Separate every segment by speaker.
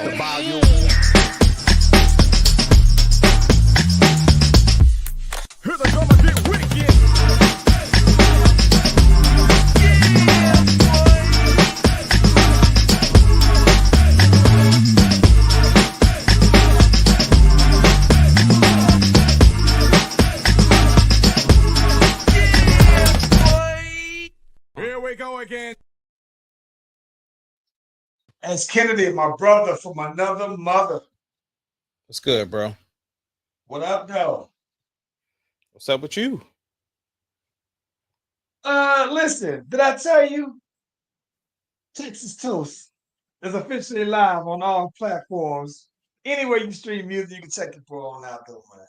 Speaker 1: the volume. Hear the drummer get wicked. Here we go again.
Speaker 2: That's Kennedy, my brother from another mother.
Speaker 3: What's good, bro?
Speaker 2: What up, though?
Speaker 3: What's up with you?
Speaker 2: Listen, did I tell you Texas Toast is officially live on all platforms? Anywhere you stream music, you can check it for on out there, man.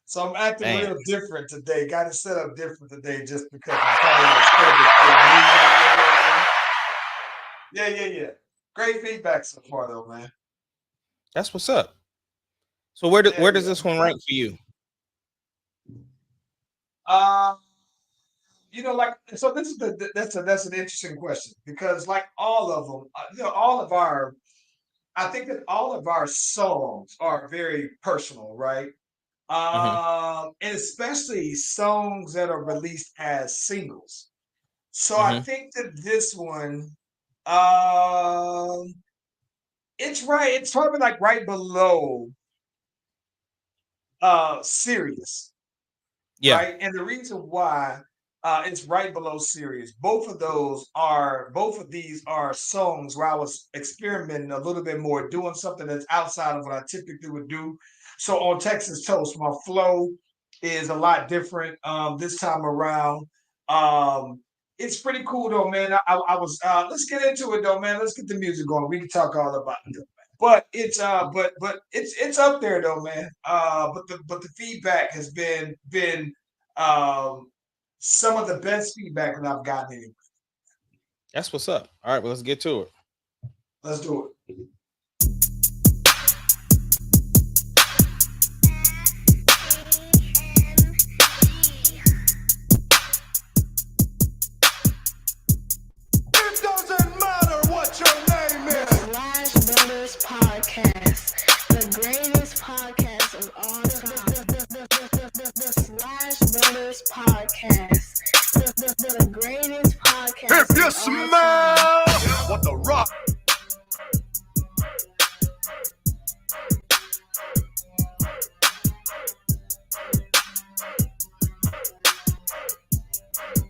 Speaker 2: So I'm acting
Speaker 3: Man.
Speaker 2: real different today. Got it set up different today just because I'm probably Yeah. Great feedback so far, though, man.
Speaker 3: That's what's up. So where does
Speaker 2: Yeah.
Speaker 3: this one rank for you?
Speaker 2: Like so. This is that's an interesting question because like all of them, I think that all of our songs are very personal, right? And especially songs that are released as singles. So I think that this one, it's right. It's probably like right below Serious,
Speaker 3: Yeah.
Speaker 2: right? And the reason why it's right below Serious. Both of these are songs where I was experimenting a little bit more, doing something that's outside of what I typically would do. So on Texas Toast, my flow is a lot different this time around. It's pretty cool though, man. I was let's get into it though, man. Let's get the music going. We can talk all about it. But it's it's up there though, man. But the feedback has been some of the best feedback that I've gotten anyway.
Speaker 3: That's what's up. All right, well, let's get to it.
Speaker 2: Let's do it.
Speaker 1: It doesn't matter what your name is.
Speaker 4: Slash Brothers Podcast, the greatest podcast of all time. The Slash Brothers Podcast, the greatest podcast.
Speaker 1: If you
Speaker 4: of all time.
Speaker 1: smell what the rock.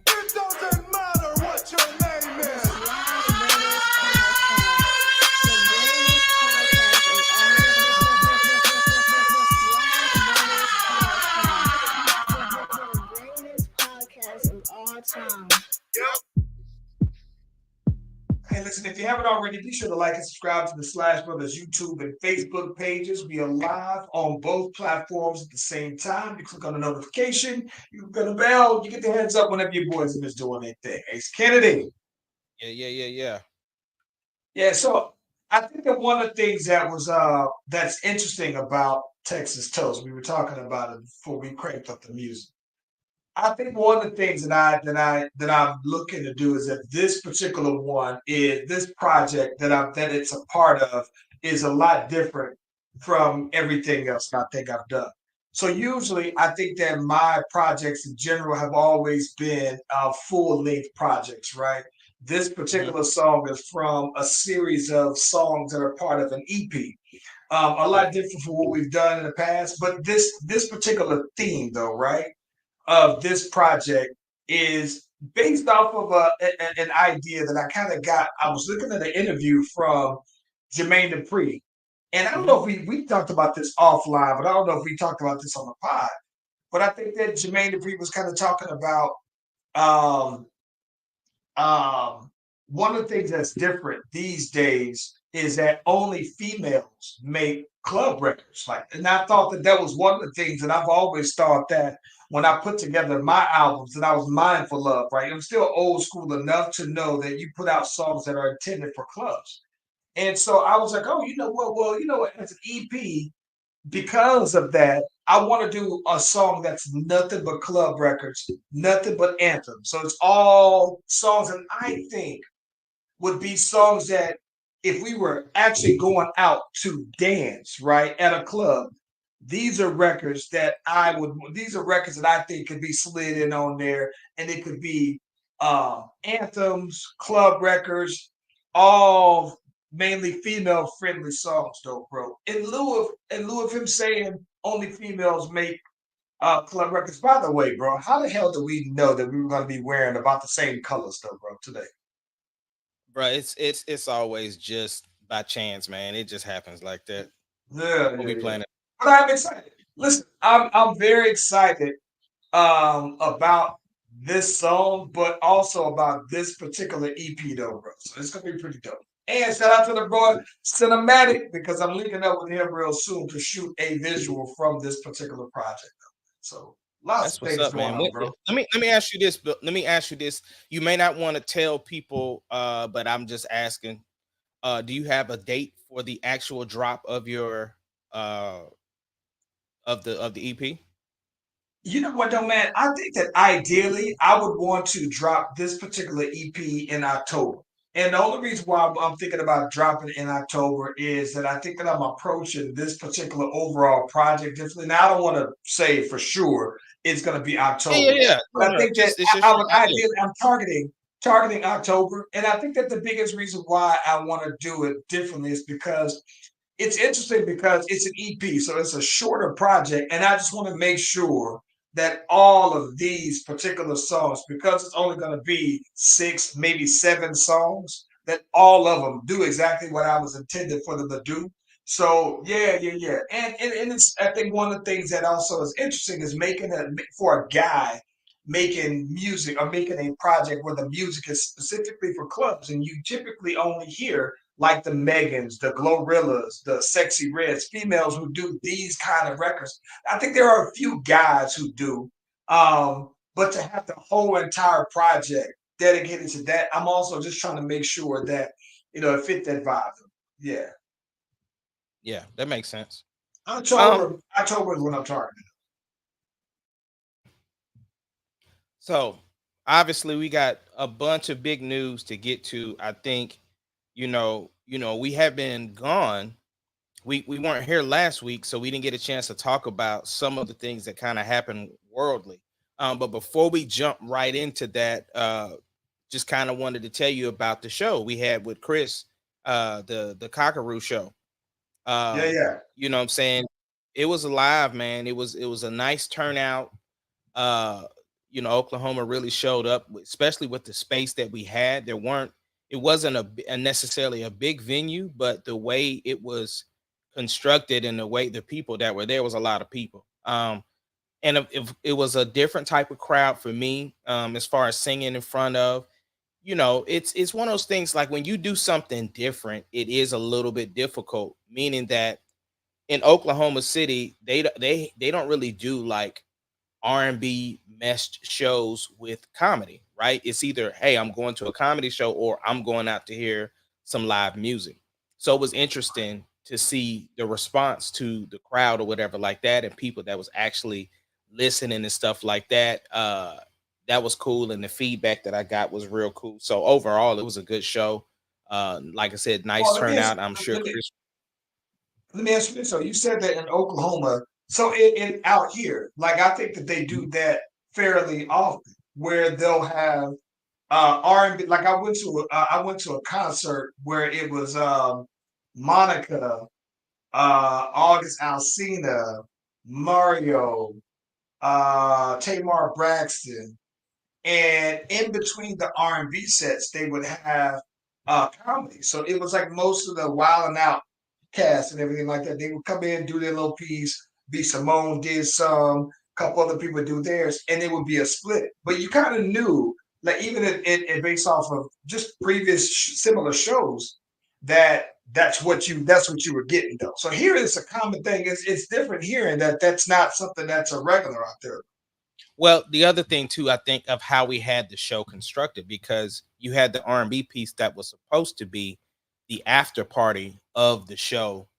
Speaker 1: It doesn't matter what your name is.
Speaker 4: Slash Brothers Podcast, the greatest podcast of all time. The greatest podcast of all time.
Speaker 2: Hey, listen, if you haven't already, be sure to like and subscribe to the Slash Brothers YouTube and Facebook pages. We are live on both platforms at the same time. You click on the notification, you click on the bell, you get the heads up whenever your boys are doing their thing. Hey, it's Kennedy.
Speaker 3: Yeah.
Speaker 2: Yeah, so I think that one of the things that was that's interesting about Texas Toast, we were talking about it before we cranked up the music. I think one of the things that I'm looking to do is that this particular one is this project that it's a part of is a lot different from everything else that I think I've done. So usually I think that my projects in general have always been full-length projects, right? This particular song is from a series of songs that are part of an EP. A lot different from what we've done in the past, but this particular theme though, right? Of this project is based off of an idea that I kind of got. I was looking at an interview from Jermaine Dupri, and I don't know if we talked about this offline, but I don't know if we talked about this on the pod. But I think that Jermaine Dupri was kind of talking about one of the things that's different these days is that only females make club records. And I thought that was one of the things that I've always thought that when I put together my albums that I was mindful of, right? I'm still old school enough to know that you put out songs that are intended for clubs. And so I was like, oh, you know what? Well, you know what? As an EP, because of that, I want to do a song that's nothing but club records, nothing but anthems. So it's all songs that I think would be songs that if we were actually going out to dance, right, at a club, these are records that these are records that I think could be slid in on there, and it could be anthems, club records, all mainly female friendly songs though, bro. In lieu of him saying only females make club records. By the way, bro, how the hell do we know that we were going to be wearing about the same colors though, bro, today?
Speaker 3: Bro, it's always just by chance, man. It just happens like that.
Speaker 2: Yeah,
Speaker 3: We'll
Speaker 2: yeah,
Speaker 3: be
Speaker 2: yeah.
Speaker 3: playing it.
Speaker 2: But I'm excited. Listen, I'm very excited about this song, but also about this particular EP though, bro. So it's gonna be pretty dope. And shout out to the boy Cinematic because I'm linking up with him real soon to shoot a visual from this particular project. So lots
Speaker 3: That's
Speaker 2: of
Speaker 3: what's
Speaker 2: things
Speaker 3: up,
Speaker 2: going
Speaker 3: man.
Speaker 2: on, bro.
Speaker 3: Let me ask you this, but let me ask you this. You may not want to tell people, but I'm just asking. Do you have a date for the actual drop of your uh of the EP?
Speaker 2: You know what though, man? I think that ideally I would want to drop this particular EP in October. And the only reason why I'm thinking about dropping it in October is that I think that I'm approaching this particular overall project differently. Now, I don't want to say for sure it's going to be
Speaker 3: Yeah, yeah,
Speaker 2: October,
Speaker 3: yeah.
Speaker 2: but
Speaker 3: No,
Speaker 2: I
Speaker 3: no,
Speaker 2: think that
Speaker 3: it's
Speaker 2: I
Speaker 3: just an
Speaker 2: would
Speaker 3: idea.
Speaker 2: ideally, I'm targeting October. And I think that the biggest reason why I want to do it differently is because it's interesting because it's an EP, so it's a shorter project, and I just want to make sure that all of these particular songs, because it's only going to be six, maybe seven songs, that all of them do exactly what I was intended for them to do. So yeah, yeah, yeah, and it's I think one of the things that also is interesting is making a for a guy making music or making a project where the music is specifically for clubs, and you typically only hear like the Megans, the Glorillas, the Sexy Reds, females who do these kind of records. I think there are a few guys who do, but to have the whole entire project dedicated to that, I'm also just trying to make sure that it fit that vibe. Yeah,
Speaker 3: Yeah, that makes sense. Um,
Speaker 2: October is when I'm targeting.
Speaker 3: so obviously we got a bunch of big news to get to. I think, we have been gone. We weren't here last week, so we didn't get a chance to talk about some of the things that kind of happened worldly. But before we jump right into that, just kind of wanted to tell you about the show we had with Chris, the Cockaroo show.
Speaker 2: Yeah, yeah.
Speaker 3: You know what I'm saying? It was alive, man. It was a nice turnout. uh Oklahoma really showed up, especially with the space that we had. It wasn't a necessarily a big venue, but the way it was constructed and the way the people that were there was a lot of people. And if it was a different type of crowd for me, as far as singing in front of, it's one of those things, like when you do something different, it is a little bit difficult, meaning that in Oklahoma City, they don't really do like R&B meshed shows with comedy, right? It's either, hey, I'm going to a comedy show or I'm going out to hear some live music. So it was interesting to see the response to the crowd or whatever like that, and people that was actually listening and stuff like that. That was cool, and the feedback that I got was real cool. So overall, it was a good show. Like I said, nice
Speaker 2: Well, let me ask,
Speaker 3: turnout. I'm sure
Speaker 2: let me
Speaker 3: Chris.
Speaker 2: let me ask you this. So you said that in Oklahoma, so in out here, like I think that they do that fairly often, where they'll have R&B. Like I went to a concert where it was Monica, August Alsina, Mario, Tamar Braxton, and in between the R&B sets, they would have comedy. So it was like most of the Wild and Out cast and everything like that. They would come in, do their little piece. B. Simone did some, a couple other people do theirs, and it would be a split. But you kind of knew, like even it based off of just previous similar shows, that that's what you were getting though. So here is a common thing. It's different here, and that's not something that's a regular out there.
Speaker 3: Well, the other thing too, I think of how we had the show constructed, because you had the R&B piece that was supposed to be the after party of the show.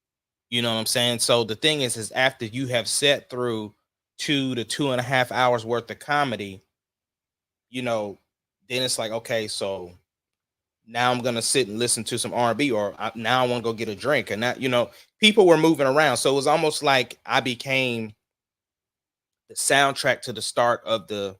Speaker 3: You know what I'm saying? So the thing is after you have set through 2 to 2.5 hours worth of comedy, you know, then it's like, okay, so now I'm gonna sit and listen to some R&B, or now I want to go get a drink, and that people were moving around, so it was almost like I became the soundtrack to the start of the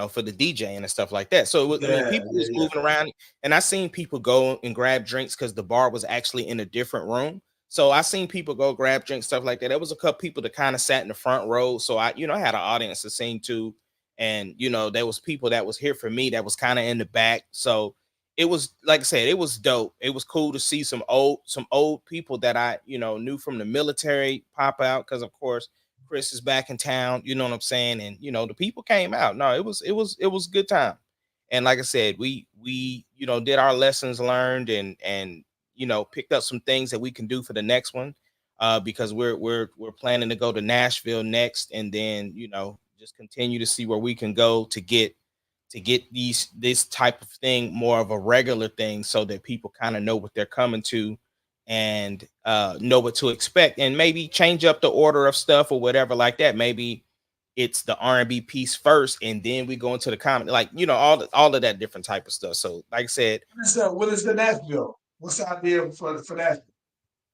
Speaker 3: for the DJing and stuff like that. So I mean,
Speaker 2: Yeah,
Speaker 3: people
Speaker 2: yeah,
Speaker 3: was
Speaker 2: yeah.
Speaker 3: moving around, and I seen people go and grab drinks because the bar was actually in a different room. So I seen people go grab drinks, stuff like that. There was a couple people that kind of sat in the front row. So I had an audience to sing to, and there was people that was here for me that was kind of in the back. So it was, like I said, it was dope. It was cool to see some old people that I knew from the military pop out, because of course Chris is back in town, you know what I'm saying? And the people came out. No, it was good time. And like I said, we did our lessons learned, and picked up some things that we can do for the next one. Because we're planning to go to Nashville next, and then just continue to see where we can go to get this type of thing more of a regular thing, so that people kind of know what they're coming to, and know what to expect, and maybe change up the order of stuff or whatever like that. Maybe it's the R&B piece first, and then we go into the comedy, like all of that different type of stuff. So like I said,
Speaker 2: What is the Nashville? What's the idea for that?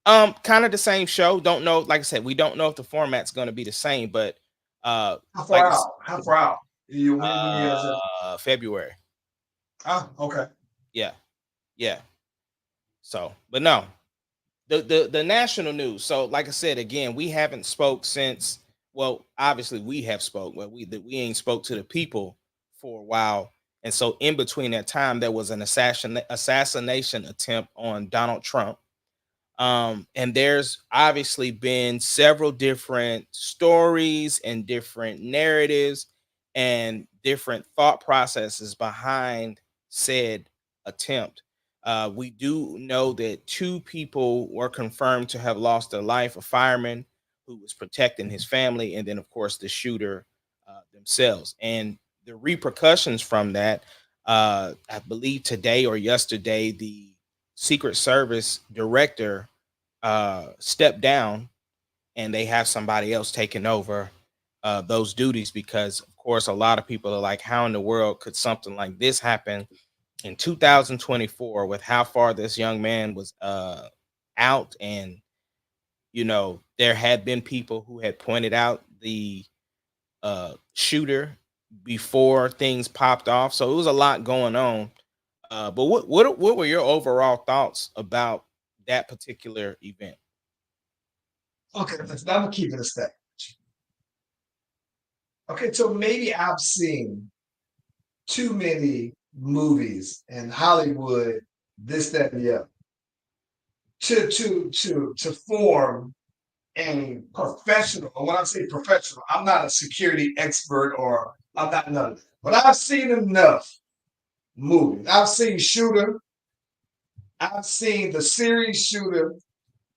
Speaker 3: kind of the same show. Don't know, like I said, we don't know if the format's going to be the same, but
Speaker 2: How
Speaker 3: like
Speaker 2: far out? How far out? When is it?
Speaker 3: February.
Speaker 2: Ah, okay.
Speaker 3: Yeah, yeah. So, but no, the national news. So, like I said again, we haven't spoke since. Well, obviously we have spoke, but we ain't spoke to the people for a while. And so, in between that time, there was an assassination attempt on Donald Trump. And there's obviously been several different stories and different narratives and different thought processes behind said attempt. We do know that two people were confirmed to have lost their life: a fireman who was protecting his family, and then, of course, the shooter themselves. And the repercussions from that, I believe today or yesterday, the Secret Service director stepped down, and they have somebody else taking over those duties, because of course a lot of people are like, how in the world could something like this happen in 2024, with how far this young man was out? And there had been people who had pointed out the shooter before things popped off, so it was a lot going on. But what were your overall thoughts about that particular event?
Speaker 2: Okay, listen, I'm gonna keep it a step. Okay, so maybe I've seen too many movies in Hollywood, this, that, and the other, to form a professional. And when I say professional, I'm not a security expert, or I'm not none of that. But I've seen enough movies. I've seen Shooter. I've seen the series Shooter.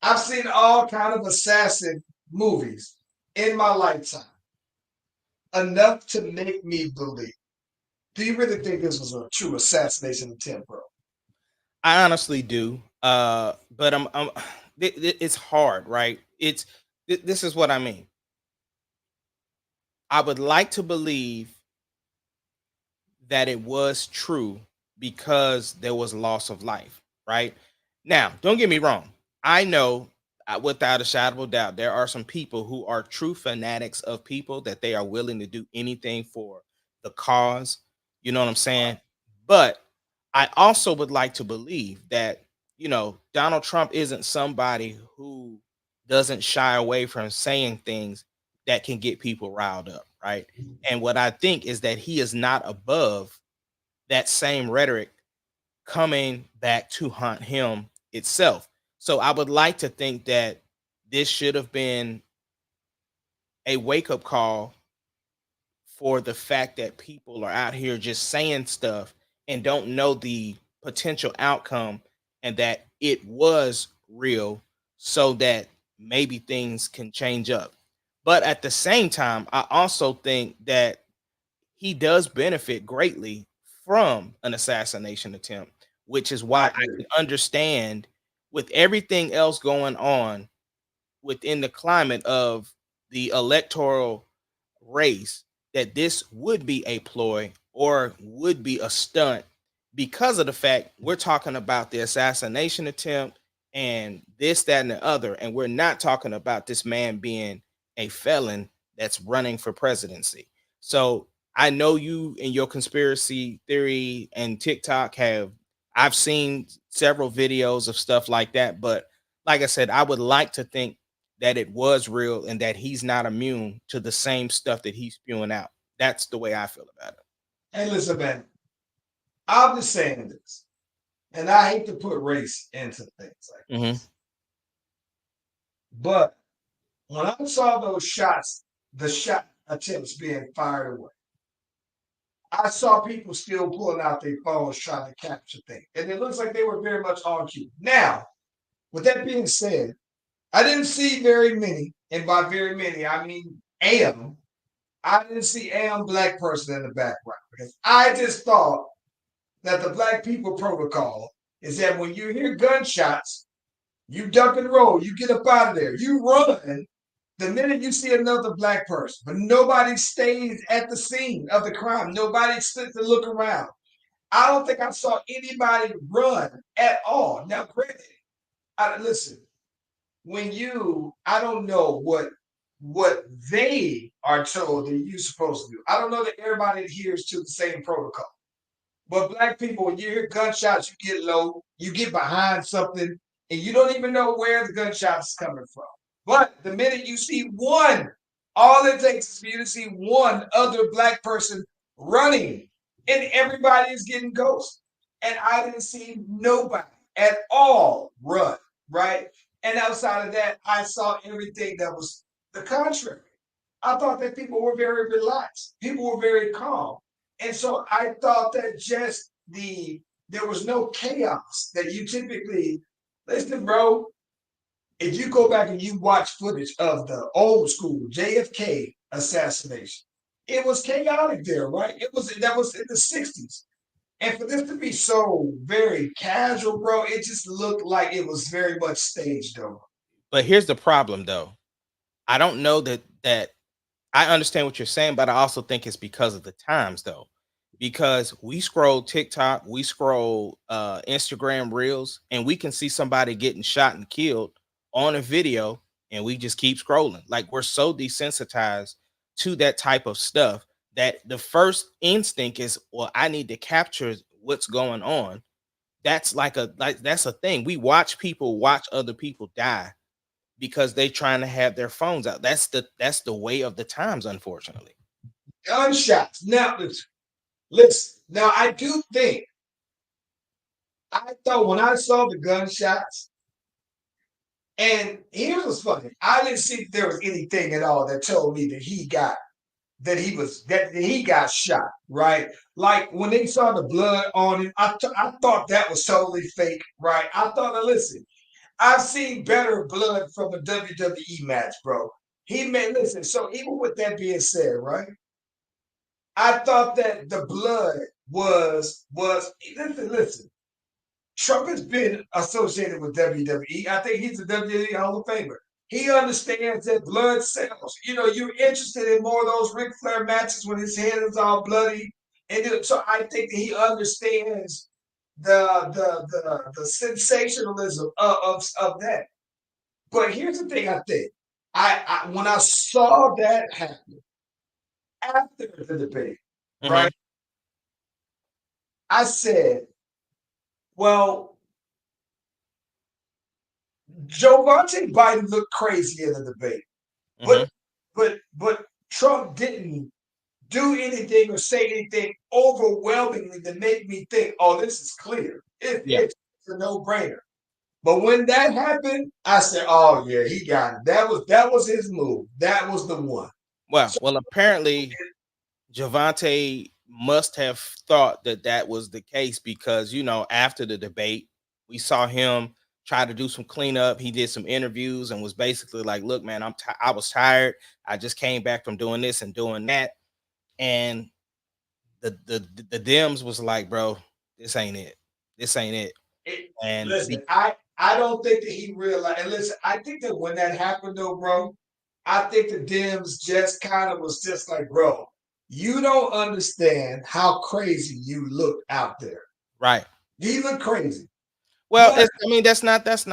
Speaker 2: I've seen all kind of assassin movies in my lifetime, enough to make me believe. Do you really think this was a true assassination attempt, bro?
Speaker 3: I honestly do. But it's hard, right? This is what I mean. I would like to believe that it was true, because there was loss of life, right? Now, don't get me wrong. I know, without a shadow of a doubt, there are some people who are true fanatics of people, that they are willing to do anything for the cause. You know what I'm saying? But I also would like to believe that, Donald Trump isn't somebody who doesn't shy away from saying things that can get people riled up, right? And what I think is that he is not above that same rhetoric coming back to haunt him itself. So I would like to think that this should have been a wake up call for the fact that people are out here just saying stuff and don't know the potential outcome, and that it was real, so that maybe things can change up. But at the same time, I also think that he does benefit greatly from an assassination attempt, which is
Speaker 2: I
Speaker 3: why I
Speaker 2: agree.
Speaker 3: can understand, with everything else going on within the climate of the electoral race, that this would be a ploy or would be a stunt because of the fact we're talking about the assassination attempt and this, that, and the other, and we're not talking about this man being a felon that's running for presidency. So I know you and your conspiracy theory and TikTok have, I've seen several videos of stuff like that, but like I said, I would like to think that it was real and that he's not immune to the same stuff that he's spewing out. That's the way I feel about it.
Speaker 2: Hey, listen, man. I'm just saying this, and I hate to put race into things like
Speaker 3: Mhm.
Speaker 2: this, but when I saw those shots, the shot attempts being fired away, I saw people still pulling out their phones trying to capture things, and it looks like they were very much on cue. Now, with that being said, I didn't see very many, and by very many, I mean AM. I didn't see AM black person in the background because I just thought that the black people protocol is that when you hear gunshots, you duck and roll, you get up out of there, you run the minute you see another black person, but nobody stays at the scene of the crime. Nobody sits to look around. I don't think I saw anybody run at all. Now, granted, listen, I don't know what they are told that you're supposed to do. I don't know that everybody adheres to the same protocol. But black people, when you hear gunshots, you get low, you get behind something, and you don't even know where the gunshots is coming from. But the minute you see one, all it takes is for you to see one other black person running, and everybody is getting ghosted. And I didn't see nobody at all run, right? And outside of that, I saw everything that was the contrary. I thought that people were very relaxed. People were very calm. And so I thought that just there was no chaos that you typically listen, bro. If you go back and you watch footage of the old school JFK assassination, it was chaotic there, right? That was in the 60s. And for this to be so very casual, bro, it just looked like it was very much staged over.
Speaker 3: But here's the problem though. I don't know that I understand what you're saying, but I also think it's because of the times though. Because we scroll TikTok, we scroll Instagram reels, and we can see somebody getting shot and killed on a video, and we just keep scrolling. Like we're so desensitized to that type of stuff that the first instinct is, well, I need to capture what's going on. That's a thing. We watch people watch other people die because they trying to have their phones out. That's the way of the times, unfortunately.
Speaker 2: Gunshots. Now, listen. Now, I do think, I thought when I saw the gunshots, and here's what's funny. I didn't see there was anything at all that told me that he got shot, right? Like when they saw the blood on him, I thought that was totally fake, right? I thought, now listen, I've seen better blood from a WWE match, bro. He may listen. So even with that being said, right? I thought that the blood was listen. Trump has been associated with WWE. I think he's a WWE Hall of Famer. He understands that blood sells. You know, you're interested in more of those Ric Flair matches when his head is all bloody. And so I think that he understands the sensationalism of that. But here's the thing I think. I when I saw that happen after the debate,
Speaker 3: Mhm.
Speaker 2: right? I said, well, Jovante Biden looked crazy in the debate,
Speaker 3: Mhm.
Speaker 2: but Trump didn't do anything or say anything overwhelmingly to make me think, oh, this is clear.
Speaker 3: Yeah.
Speaker 2: It's a no-brainer. But when that happened, I said, oh yeah, he got it. That was his move. That was the one.
Speaker 3: Well,
Speaker 2: So
Speaker 3: well, apparently Javante must have thought that that was the case because after the debate, we saw him try to do some cleanup. He did some interviews and was basically like, "Look, man, I was tired. I just came back from doing this and doing that." And the Dems was like, "Bro, this ain't it. This ain't it." And
Speaker 2: listen, I don't think that he realized. And listen, I think that when that happened, though, bro, I think the Dems just kind of was just like, bro, you don't understand how crazy you look out there.
Speaker 3: Right.
Speaker 2: He looked crazy.
Speaker 3: Well,
Speaker 2: But
Speaker 3: I mean, that's not this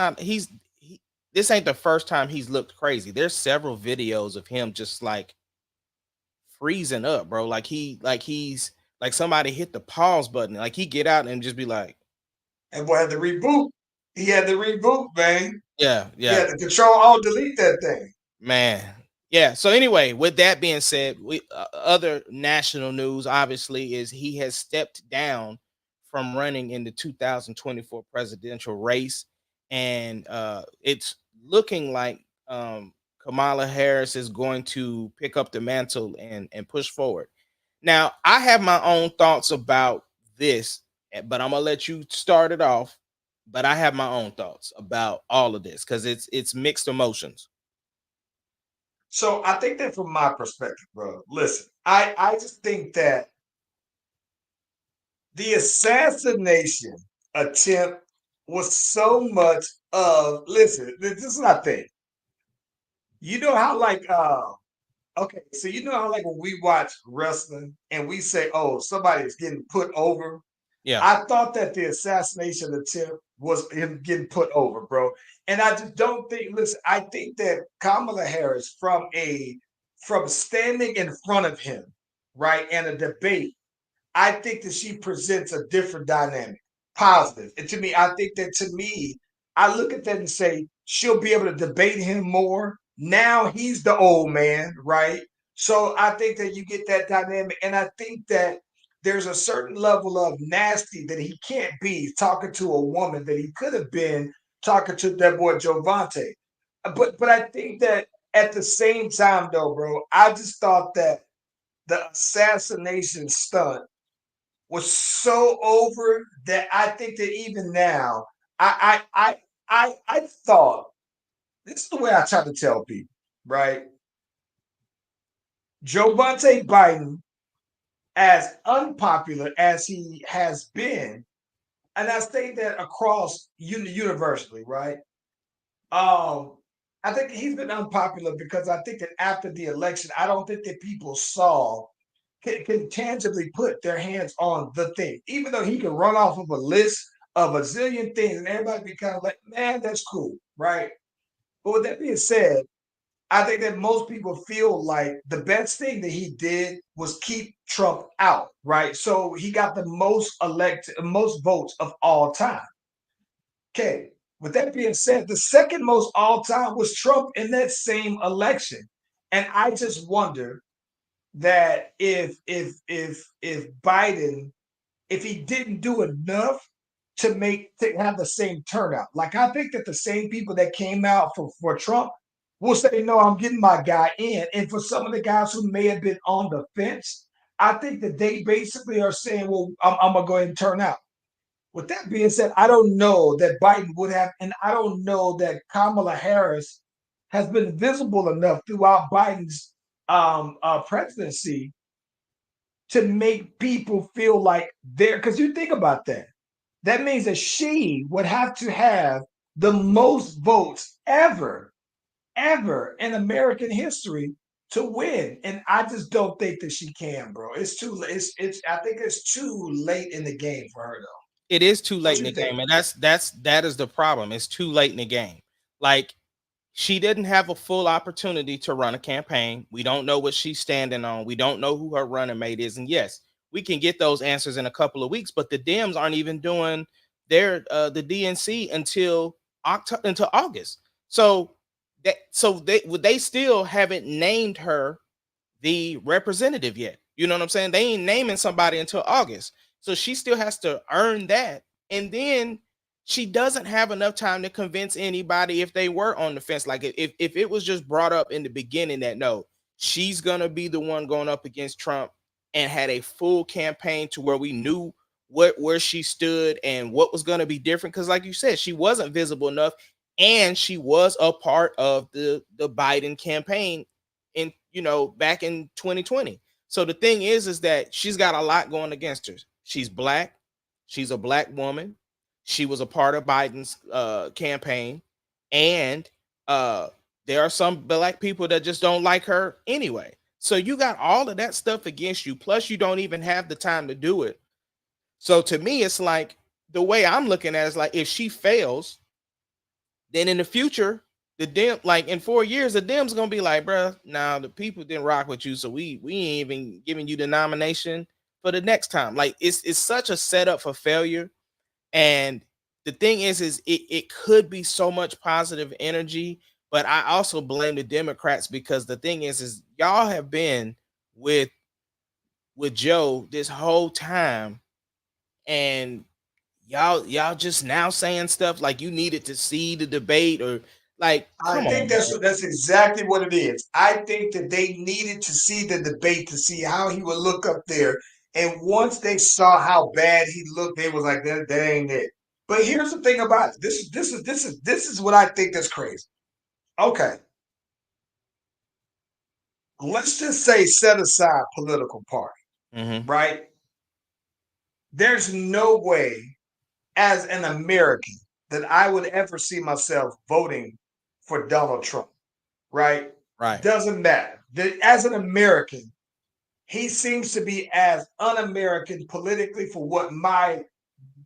Speaker 3: ain't the first time he's looked crazy. There's several videos of him just like freezing up, bro. He's like somebody hit the pause button. Like he get out and just be like,
Speaker 2: and boy had to reboot. He had to reboot, man.
Speaker 3: yeah,
Speaker 2: He
Speaker 3: yeah,
Speaker 2: had to control alt delete that thing.
Speaker 3: man. Yeah. So anyway, with that being said, we other national news obviously is he has stepped down from running in the 2024 presidential race, and it's looking like Kamala Harris is going to pick up the mantle and push forward. Now, I have my own thoughts about this, but I'm gonna let you start it off. But I have my own thoughts about all of this because it's mixed emotions.
Speaker 2: So I think that from my perspective, bro, listen, I just think that the assassination attempt was so much of listen, this is what I think. You know how like okay, so you know how like when we watch wrestling and we say, oh, somebody is getting put over.
Speaker 3: Yeah.
Speaker 2: I thought that the assassination attempt was him getting put over, bro. And I just don't think. Listen, I think that Kamala Harris, from standing in front of him, right, and a debate, I think that she presents a different dynamic, positive. And to me, I think that to me, I look at that and say she'll be able to debate him more. Now he's the old man, right? So I think that you get that dynamic. And I think that there's a certain level of nasty that he can't be talking to a woman that he could have been talking to that boy Jovante. But I think that at the same time though, bro, I just thought that the assassination stunt was so over that I think that even now, I thought this is the way I try to tell people, right? Joe Bonte Biden, as unpopular as he has been, and I say that across universally, right? Um, I think he's been unpopular because I think that after the election, I don't think that people saw can tangibly put their hands on the thing, even though he can run off of a list of a zillion things, and everybody be kind of like, man, that's cool, right? But with that being said, I think that most people feel like the best thing that he did was keep Trump out, right? So he got the most votes of all time. Okay. With that being said, the second most all time was Trump in that same election. And I just wonder that if Biden, if he didn't do enough to have the same turnout, like I think that the same people that came out for Trump will say, no, I'm getting my guy in. And for some of the guys who may have been on the fence, I think that they basically are saying, well, I'm gonna go ahead and turn out. With that being said, I don't know that Biden would have, and I don't know that Kamala Harris has been visible enough throughout Biden's presidency to make people feel like they're, because you think about that. That means that she would have to have the most votes ever in American history to win. And I just don't think that she can, bro. It's too late. It's I think it's too late in the game for her though.
Speaker 3: It is too
Speaker 2: What
Speaker 3: late in
Speaker 2: you
Speaker 3: the
Speaker 2: think?
Speaker 3: game, and that is the problem. It's too late in the game. Like she didn't have a full opportunity to run a campaign. We don't know what she's standing on. We don't know who her running mate is. And yes, we can get those answers in a couple of weeks, but the Dems aren't even doing their the DNC until October, until August. So they still haven't named her the representative yet. You know what I'm saying? They ain't naming somebody until August. So she still has to earn that. And then she doesn't have enough time to convince anybody if they were on the fence. Like if it was just brought up in the beginning that no, she's gonna be the one going up against Trump and had a full campaign to where we knew where she stood and what was gonna be different. Because like you said, she wasn't visible enough and she was a part of the Biden campaign in back in 2020. So the thing is that she's got a lot going against her. She's black, she's a black woman, she was a part of Biden's campaign, and there are some black people that just don't like her anyway. So you got all of that stuff against you, plus you don't even have the time to do it. So to me, it's like the way I'm looking at it is like if she fails, then in the future, the Dem like in 4 years, the Dems gonna be like, bruh, now the people didn't rock with you, so we ain't even giving you the nomination for the next time. Like it's such a setup for failure. And the thing is it could be so much positive energy, but I also blame the Democrats because the thing is y'all have been with Joe this whole time, and y'all just now saying stuff like you needed to see the debate or like,
Speaker 2: I
Speaker 3: come
Speaker 2: think
Speaker 3: on, man.
Speaker 2: that's exactly what it is. I think that they needed to see the debate to see how he would look up there. And once they saw how bad he looked, they was like, that ain't it. But here's the thing about it. This is what I think that's crazy. Okay, let's just say set aside political party,
Speaker 3: Hmm.
Speaker 2: right? There's no way as an American that I would ever see myself voting for Donald Trump, right?
Speaker 3: Right.
Speaker 2: Doesn't matter. As an American, he seems to be as un-American politically for what my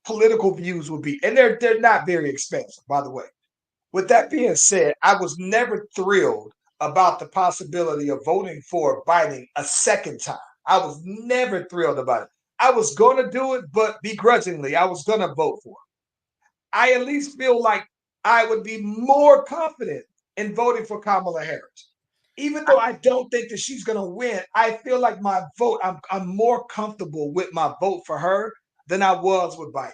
Speaker 2: political views would be. And they're not very expensive, by the way. With that being said, I was never thrilled about the possibility of voting for Biden a second time. I was never thrilled about it. I was going to do it, but begrudgingly, I was going to vote for it. I at least feel like I would be more confident in voting for Kamala Harris. Even though I don't think that she's going to win, I feel like my vote, I'm more comfortable with my vote for her than I was with Biden.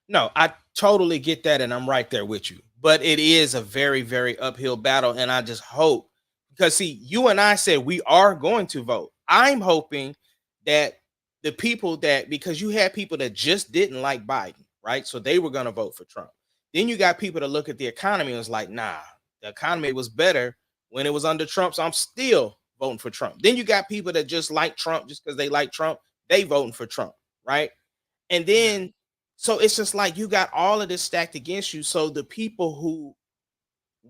Speaker 3: No, I totally get that, and I'm right there with you. But it is a very, very uphill battle, and I just hope because see, you and I said we are going to vote. I'm hoping that the people that because you had people that just didn't like Biden, right? So they were going to vote for Trump. Then you got people that look at the economy and was like, nah, the economy was better when it was under Trump, so I'm still voting for Trump. Then you got people that just like Trump just because they like Trump, they voting for Trump, right? And
Speaker 2: Yeah.
Speaker 3: then so it's just like you got all of this stacked against you. So the people who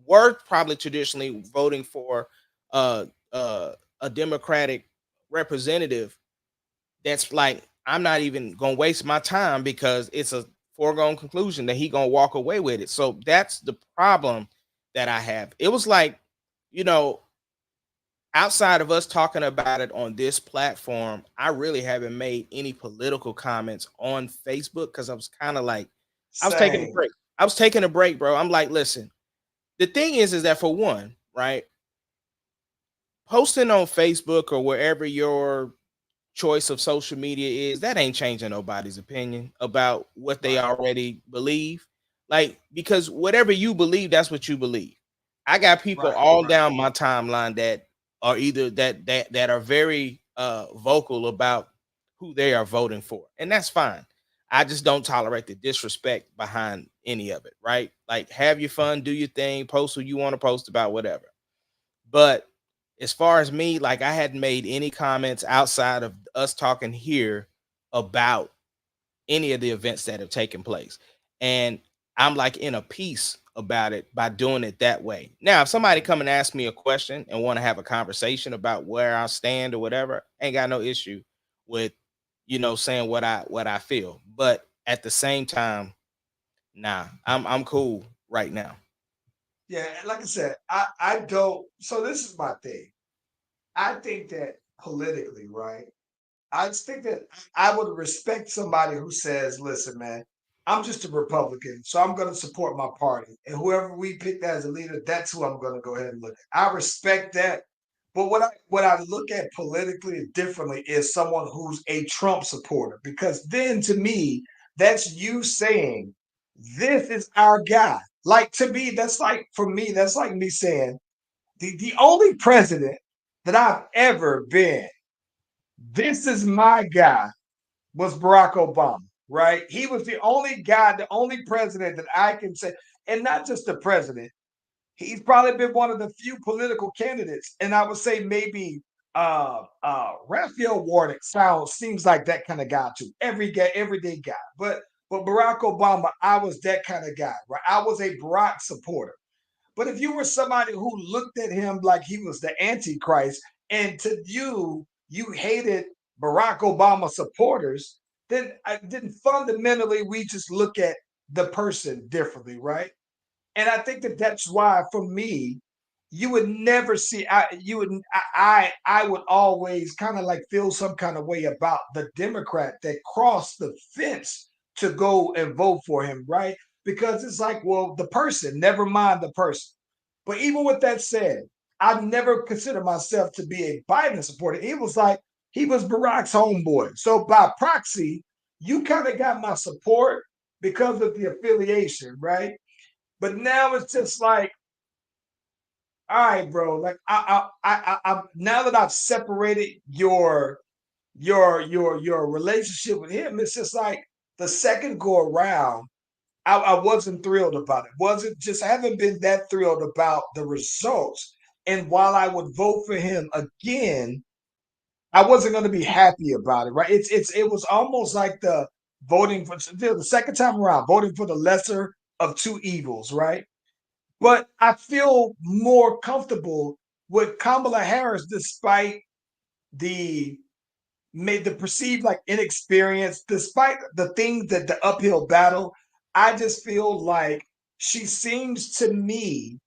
Speaker 3: were probably traditionally voting for uh a Democratic representative, that's like, I'm not even gonna waste my time because it's a foregone conclusion that he gonna walk away with it. So that's the problem that I have. It was like, you know, outside of us talking about it on this platform, I really haven't made any political comments on Facebook because I was kind of like, I was taking a
Speaker 2: Same.
Speaker 3: break. I was taking a break, bro. I'm like, listen, the thing is that for one, right, posting on Facebook or wherever your choice of social media is, that ain't changing nobody's opinion about what they
Speaker 2: Right.
Speaker 3: already believe. Like, because whatever you believe, that's what you believe. I got people
Speaker 2: Right.
Speaker 3: all
Speaker 2: Right.
Speaker 3: down my timeline that are either that are very vocal about who they are voting for. And that's fine. I just don't tolerate the disrespect behind any of it, right? Like have your fun, do your thing, post who you want to post about, whatever. But as far as me, like I hadn't made any comments outside of us talking here about any of the events that have taken place. And I'm like in a peace about it by doing it that way. Now, if somebody come and ask me a question and want to have a conversation about where I stand or whatever, ain't got no issue with, saying what I feel. But at the same time, nah, I'm cool right now.
Speaker 2: Yeah. Like I said, I don't. So this is my thing. I think that politically, right? I just think that I would respect somebody who says, listen, man, I'm just a Republican, so I'm going to support my party. And whoever we pick as a leader, that's who I'm going to go ahead and look at. I respect that. But what I look at politically differently is someone who's a Trump supporter, because then to me, that's you saying, this is our guy. Like to me, that's like for me, that's like me saying the only president that I've ever been, this is my guy, was Barack Obama, right? He was the only guy, the only president that I can say, and not just the president. He's probably been one of the few political candidates, and I would say maybe Raphael Warnock seems like that kind of guy too, everyday guy. But Barack Obama, I was that kind of guy, right? I was a Barack supporter. But if you were somebody who looked at him like he was the Antichrist, and to you, you hated Barack Obama supporters, then fundamentally we just look at the person differently, right? And I think that that's why, for me, you would never see. I would always kind of like feel some kind of way about the Democrat that crossed the fence to go and vote for him, right? Because it's like, well, the person, never mind the person. But even with that said, I never considered myself to be a Biden supporter. It was like he was Barack's homeboy. So by proxy, you kind of got my support because of the affiliation, right? But now it's just like, all right, bro. Like I now that I've separated your relationship with him, it's just like the second go around, I wasn't thrilled about it. Wasn't just I haven't been that thrilled about the results. And while I would vote for him again, I wasn't going to be happy about it, right? It was almost like the voting for the second time around, voting for the lesser of two evils, right? But I feel more comfortable with Kamala Harris despite the made the perceived like inexperience, despite the things that the uphill battle. I just feel like she seems to me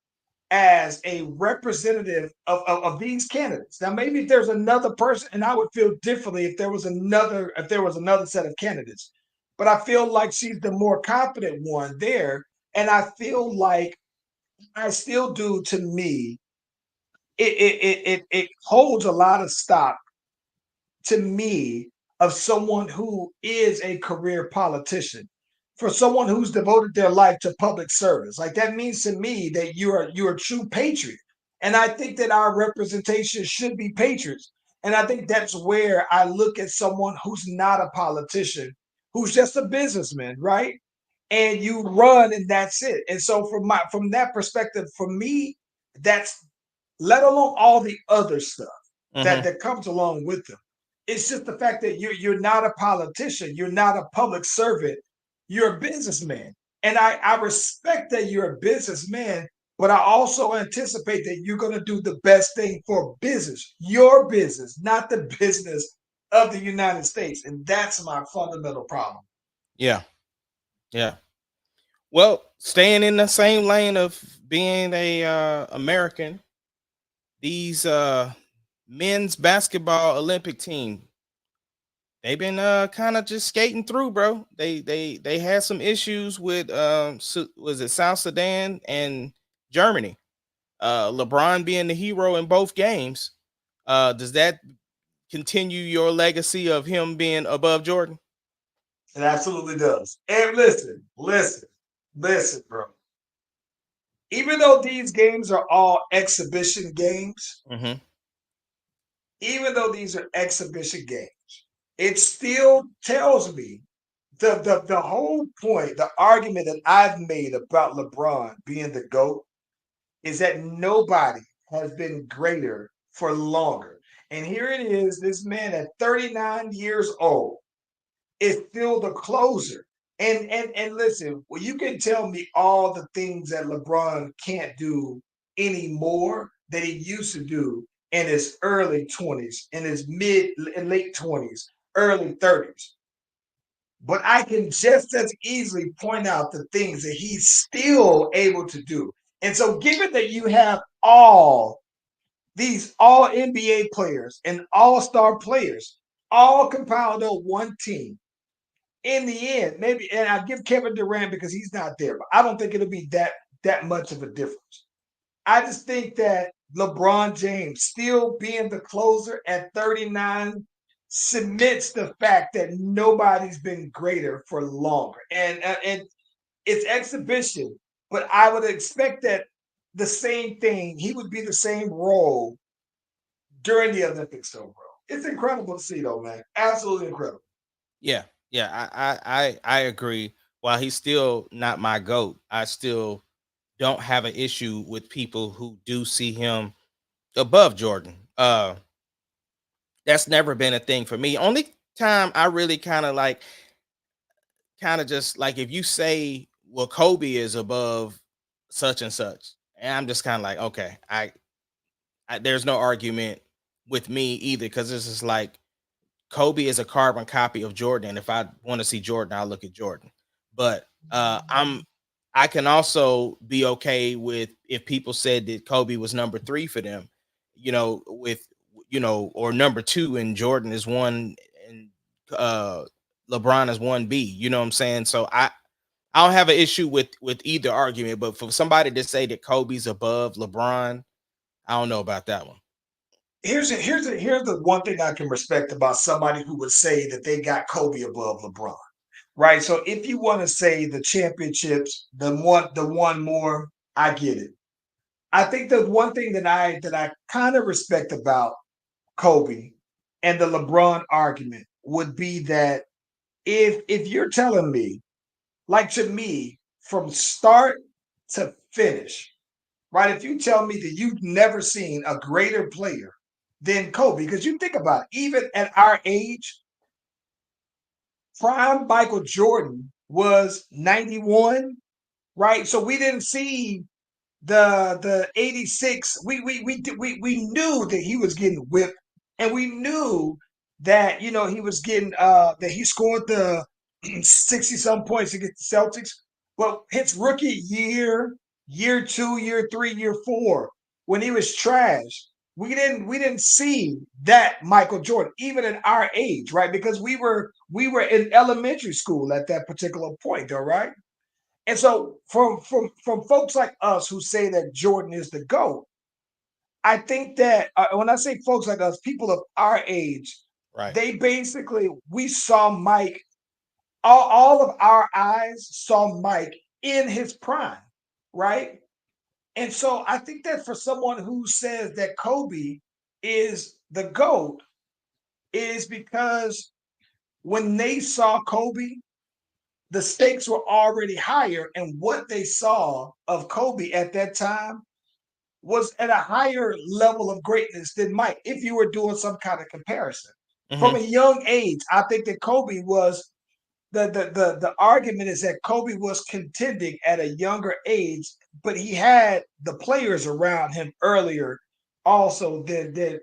Speaker 2: as a representative of these candidates. Now, maybe if there's another person, and I would feel differently if there was another set of candidates. But I feel like she's the more confident one there. And I feel like I still do to me, it holds a lot of stock to me of someone who is a career politician, for someone who's devoted their life to public service. Like that means to me that you're a true patriot. And I think that our representation should be patriots. And I think that's where I look at someone who's not a politician, who's just a businessman, right? And you run and that's it. And so from that perspective, for me, that's let alone all the other stuff
Speaker 3: Mm-hmm.
Speaker 2: that comes along with them. It's just the fact that you're not a politician, you're not a public servant, you're a businessman. And I respect that you're a businessman, but I also anticipate that you're going to do the best thing for business, your business, not the business of the United States. And that's my fundamental problem.
Speaker 3: Yeah. Yeah. Well, staying in the same lane of being a American, these men's basketball Olympic team, they've been kind of just skating through, bro. They had some issues with was it South Sudan and Germany. LeBron being the hero in both games. Does that continue your legacy of him being above Jordan?
Speaker 2: It absolutely does. And listen, bro. Even though these games are all exhibition games,
Speaker 3: Mm-hmm.
Speaker 2: even though these are exhibition games, it still tells me the whole point, the argument that I've made about LeBron being the GOAT is that nobody has been greater for longer. And here it is, this man at 39 years old is still the closer. And listen, well, you can tell me all the things that LeBron can't do anymore that he used to do in his early 20s, in his mid and late 20s, early 30s. But I can just as easily point out the things that he's still able to do. And so, given that you have all NBA players and all star players all compiled on one team, in the end, maybe, and I give Kevin Durant because he's not there, but I don't think it'll be that much of a difference. I just think that LeBron James still being the closer at 39 cements the fact that nobody's been greater for longer. And it's exhibition, but I would expect that the same thing, he would be the same role during the Olympics, though, bro. It's incredible to see, though, man. Absolutely incredible.
Speaker 3: Yeah, yeah, I agree. While he's still not my goat, I still don't have an issue with people who do see him above Jordan. That's never been a thing for me. Only time I really kind of just like if you say, well, Kobe is above such and such, and I'm just kind of like, okay, I there's no argument with me either because this is like Kobe is a carbon copy of Jordan. And if I want to see Jordan, I'll look at Jordan. But I can also be okay with if people said that Kobe was number 3 for them, with or number 2 and Jordan is 1 and uh LeBron is 1B. You know what I'm saying? So I don't have an issue with either argument, but for somebody to say that Kobe's above LeBron, I don't know about that one.
Speaker 2: Here's the one thing I can respect about somebody who would say that they got Kobe above LeBron, right? So if you want to say the championships, the one more, I get it. I think the one thing that I kind of respect about Kobe and the LeBron argument would be that if you're telling me, like to me, from start to finish, right? If you tell me that you've never seen a greater player than Kobe, because you think about it, even at our age, prime Michael Jordan was 91, right? So we didn't see the 86. We knew that he was getting whipped, and we knew that he was getting that he scored the 60 some points against the Celtics. But his rookie year, year 2, year 3, year 4, when he was trash, we didn't see that Michael Jordan even at our age, right? Because we were in elementary school at that particular point, though, right? And so from folks like us who say that Jordan is the GOAT, I think that when I say folks like us, people of our age,
Speaker 3: Right.
Speaker 2: they basically we saw Mike. All of our eyes saw Mike in his prime, right? And so I think that for someone who says that Kobe is the GOAT, is because when they saw Kobe, the stakes were already higher, and what they saw of Kobe at that time was at a higher level of greatness than Mike. If you were doing some kind of comparison from
Speaker 3: Hmm.
Speaker 2: a young age, I think that Kobe was the argument is that Kobe was contending at a younger age, but he had the players around him earlier also than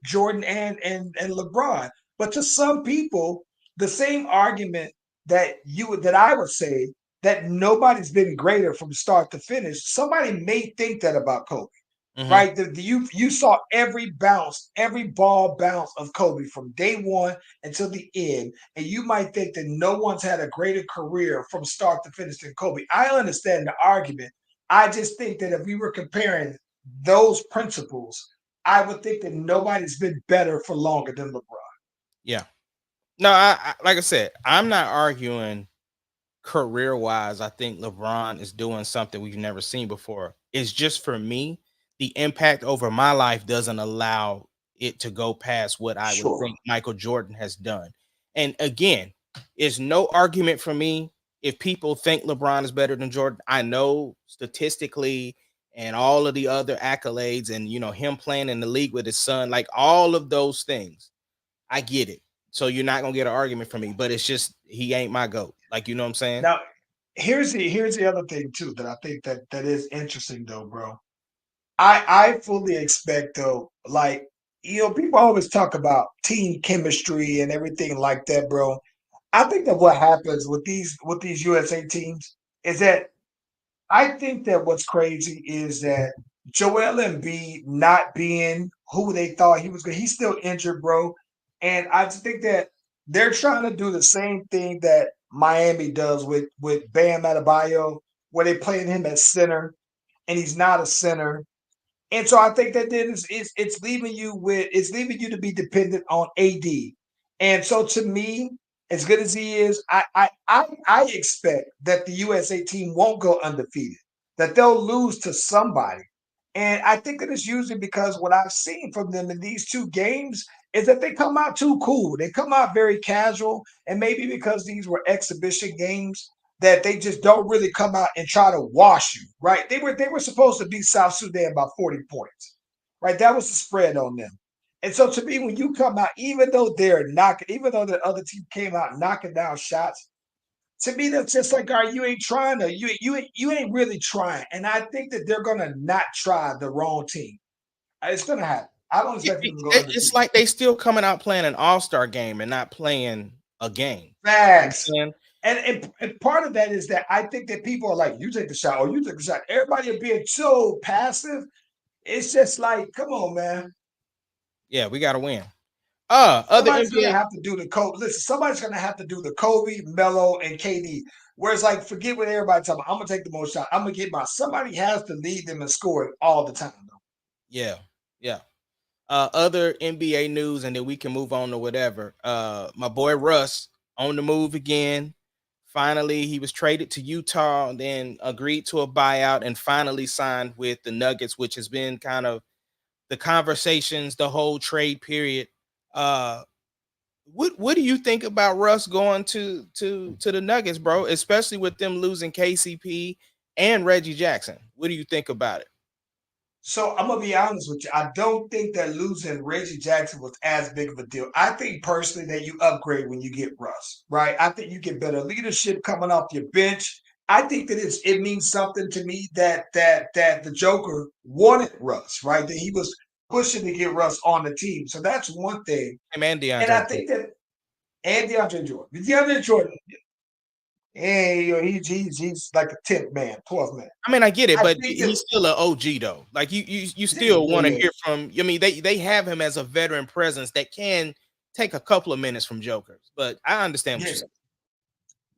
Speaker 2: Jordan and LeBron. But to some people, the same argument that I would say that nobody's been greater from start to finish. Somebody may think that about Kobe,
Speaker 3: Hmm.
Speaker 2: right? You saw every bounce, every ball bounce of Kobe from day one until the end, and you might think that no one's had a greater career from start to finish than Kobe. I understand the argument. I just think that if we were comparing those principles, I would think that nobody's been better for longer than LeBron.
Speaker 3: Yeah. No, I like I said, I'm not arguing career wise. I think LeBron is doing something we've never seen before. It's just for me, the impact over my life doesn't allow it to go past what I would
Speaker 2: Sure.
Speaker 3: think Michael Jordan has done. And again, it's no argument for me if people think LeBron is better than Jordan. I know statistically and all of the other accolades and him playing in the league with his son, like all of those things. I get it. So you're not gonna get an argument from me, but it's just he ain't my goat. Like you know what I'm saying?
Speaker 2: Now, here's the other thing too that I think that is interesting though, bro. I fully expect though, like people always talk about team chemistry and everything like that, bro. I think that what happens with these USA teams is that I think that what's crazy is that Joel Embiid not being who they thought he was going. He's still injured, bro. And I just think that they're trying to do the same thing that Miami does with Bam Adebayo, where they playing him at center, and he's not a center. And so I think that then it's leaving you to be dependent on AD. And so to me, as good as he is, I expect that the USA team won't go undefeated, that they'll lose to somebody. And I think that it's usually because what I've seen from them in these two games is that they come out too cool. They come out very casual, and maybe because these were exhibition games, that they just don't really come out and try to wash you, right? They were supposed to beat South Sudan by 40 points, right? That was the spread on them. And so to me, when you come out, even though the other team came out knocking down shots, to me that's just like, all right, you ain't trying to, you ain't really trying. And I think that they're gonna not try the wrong team. It's gonna happen. I don't expect them to go
Speaker 3: It's
Speaker 2: undefeated.
Speaker 3: like they still coming out playing an all-star game and not playing a game.
Speaker 2: Facts.
Speaker 3: You know what I'm saying?
Speaker 2: And part of that is that I think that people are like, you take the shot or you take the shot. Everybody are being so passive. It's just like, come on, man.
Speaker 3: Yeah, we got to win. Other
Speaker 2: Somebody's gonna
Speaker 3: NBA.
Speaker 2: have to do the Kobe. Listen, somebody's gonna have to do the Kobe, Melo, and KD. Whereas, like, forget what everybody talking about. I'm gonna take the most shot. I'm gonna get my. Somebody has to lead them and score it all the time, though.
Speaker 3: Yeah, yeah. Other NBA news, and then we can move on to whatever. My boy Russ on the move again. Finally, he was traded to Utah, and then agreed to a buyout, and finally signed with the Nuggets, which has been kind of the conversations the whole trade period. Uh, what do you think about Russ going to the Nuggets, bro? Especially with them losing KCP and Reggie Jackson. What do you think about it?
Speaker 2: So I'm gonna be honest with you. I don't think that losing Reggie Jackson was as big of a deal. I think personally that you upgrade when you get Russ, right? I think you get better leadership coming off your bench. I think that it means something to me that the Joker wanted Russ, right? That he was pushing to get Russ on the team. So that's one thing.
Speaker 3: Him and
Speaker 2: And I
Speaker 3: DeAndre.
Speaker 2: think that and DeAndre Jordan, hey, he's like a 10th man, 12th man.
Speaker 3: I mean, I get it,
Speaker 2: I
Speaker 3: but
Speaker 2: think that
Speaker 3: he's still an OG though. Like you
Speaker 2: yeah,
Speaker 3: still
Speaker 2: yeah,
Speaker 3: want to
Speaker 2: yeah.
Speaker 3: hear from. I mean, they have him as a veteran presence that can take a couple of minutes from jokers. But I understand what you're
Speaker 2: Yeah.
Speaker 3: saying.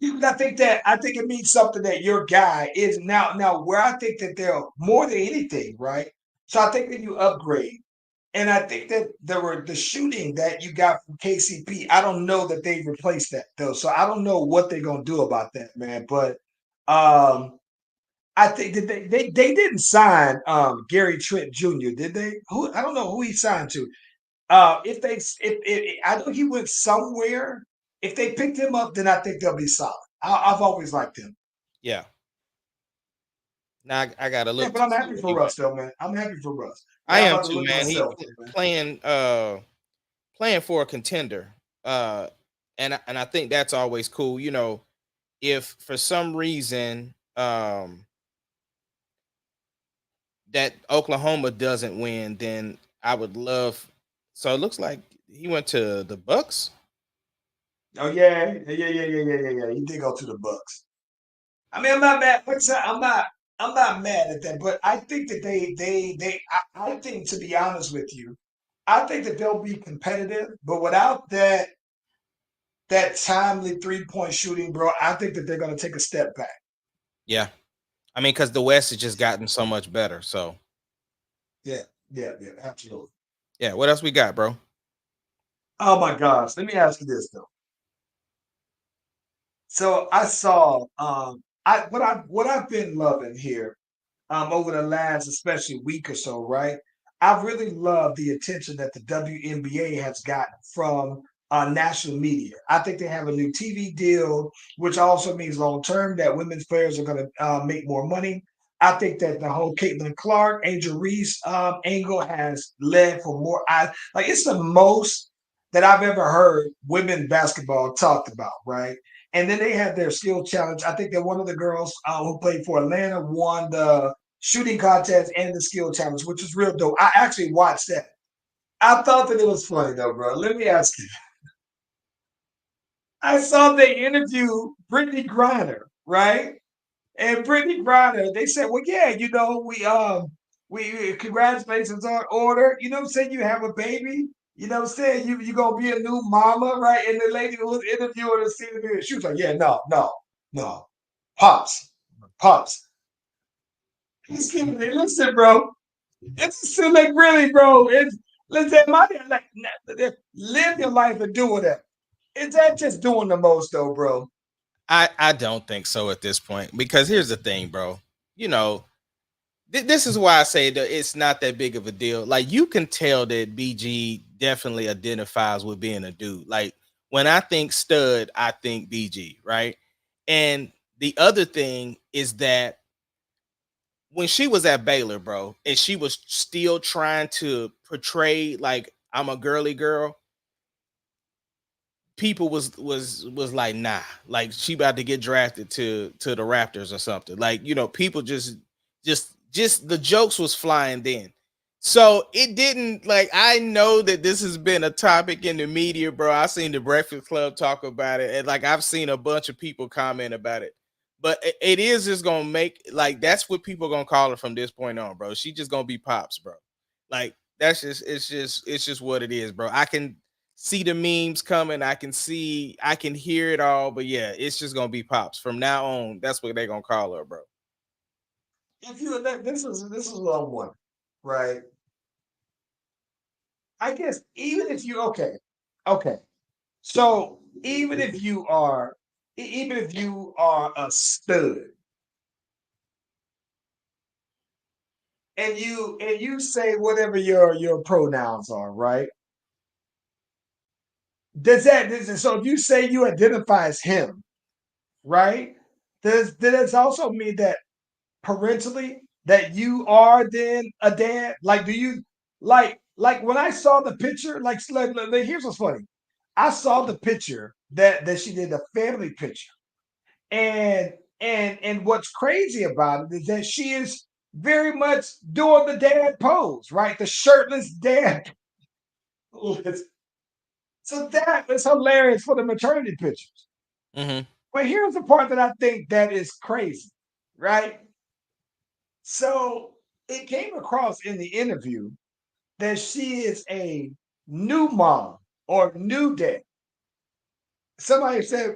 Speaker 2: Yeah, but I think it means something that your guy is now where I think that they're more than anything, right? So I think that you upgrade. And I think that there were the shooting that you got from KCP. I don't know that they replaced that though. So I don't know what they're gonna do about that, man. But I think that they didn't sign Gary Trent Jr., did they? Who I don't know who he signed to. If they if I know he went somewhere. If they picked him up, then I think they'll be solid. I've always liked him.
Speaker 3: Yeah. Now I gotta
Speaker 2: Yeah,
Speaker 3: look
Speaker 2: but
Speaker 3: to
Speaker 2: I'm
Speaker 3: see
Speaker 2: happy
Speaker 3: where
Speaker 2: for
Speaker 3: he went.
Speaker 2: Russ though, man. I'm happy for Russ.
Speaker 3: I
Speaker 2: Yeah, I'm
Speaker 3: am
Speaker 2: about to
Speaker 3: too,
Speaker 2: look
Speaker 3: man. He
Speaker 2: myself too, man.
Speaker 3: playing for a contender. Uh, and I think that's always cool. You know, if for some reason that Oklahoma doesn't win, then I would love. So it looks like he went to the Bucks.
Speaker 2: Oh yeah. He did go to the Bucks. I mean, I'm not mad. Like I said, I'm not mad at that. But I think that I think to be honest with you, I think that they'll be competitive. But without that timely 3-point shooting, bro, I think that they're gonna take a step back.
Speaker 3: Yeah, I mean, because the West has just gotten so much better. So
Speaker 2: Yeah, absolutely.
Speaker 3: yeah, what else we got, bro?
Speaker 2: Oh my gosh. Let me ask you this though. So I saw what I've been loving here over the last especially week or so, right? I've really loved the attention that the WNBA has gotten from national media. I think they have a new TV deal, which also means long term that women's players are going to make more money. I think that the whole Caitlin Clark, Angel Reese angle has led for more eyes. Like it's the most that I've ever heard women basketball talked about, right? And then they had their skill challenge. I think that one of the girls who played for Atlanta won the shooting contest and the skill challenge, which is real dope. I actually watched that. I thought that it was funny though, bro. Let me ask you. I saw they interview Brittney Griner, right? And Brittney Griner, they said, "Well, yeah, we congratulations on order. You know what I'm saying? You have a baby. You know what I'm saying? You gonna be a new mama, right?" And the lady who was interviewing her seen the she was like, "Yeah, no, pops, pops." He's giving it. Listen, bro. It's still like really, bro. It's listen, my like live your life and do whatever. Is that just doing the most though, bro?
Speaker 3: I don't think so at this point because here's the thing, bro. You know, this is why I say that it's not that big of a deal. Like you can tell that BG definitely identifies with being a dude. Like when I think stud, I think BG, right? And the other thing is that when she was at Baylor, bro, and she was still trying to portray like I'm a girly girl, people was like, nah, like she about to get drafted to the Raptors or something. Like, you know, people just the jokes was flying then. So it didn't like I know that this has been a topic in the media, bro. I seen the Breakfast Club talk about it, and like I've seen a bunch of people comment about it. But it is just gonna make like that's what people gonna call her from this point on, bro. She just gonna be Pops, bro. Like that's just it's just what it is, bro. I can see the memes coming, I can hear it all, but yeah, it's just gonna be Pops from now on. That's what they gonna call her, bro.
Speaker 2: If you this is what I'm wondering, right? I guess even if you okay. So even if you are a stud and you say whatever your pronouns are, right? So if you say you identify as him, right? Does that also mean that parentally that you are then a dad? Like, do you like when I saw the picture? Here's what's funny. I saw the picture that she did a family picture, and and what's crazy about it is that she is very much doing the dad pose, right? The shirtless dad pose. So that is hilarious for the maternity pictures.
Speaker 3: Hmm.
Speaker 2: But here's the part that I think that is crazy, right? So it came across in the interview that she is a new mom or new dad. Somebody said,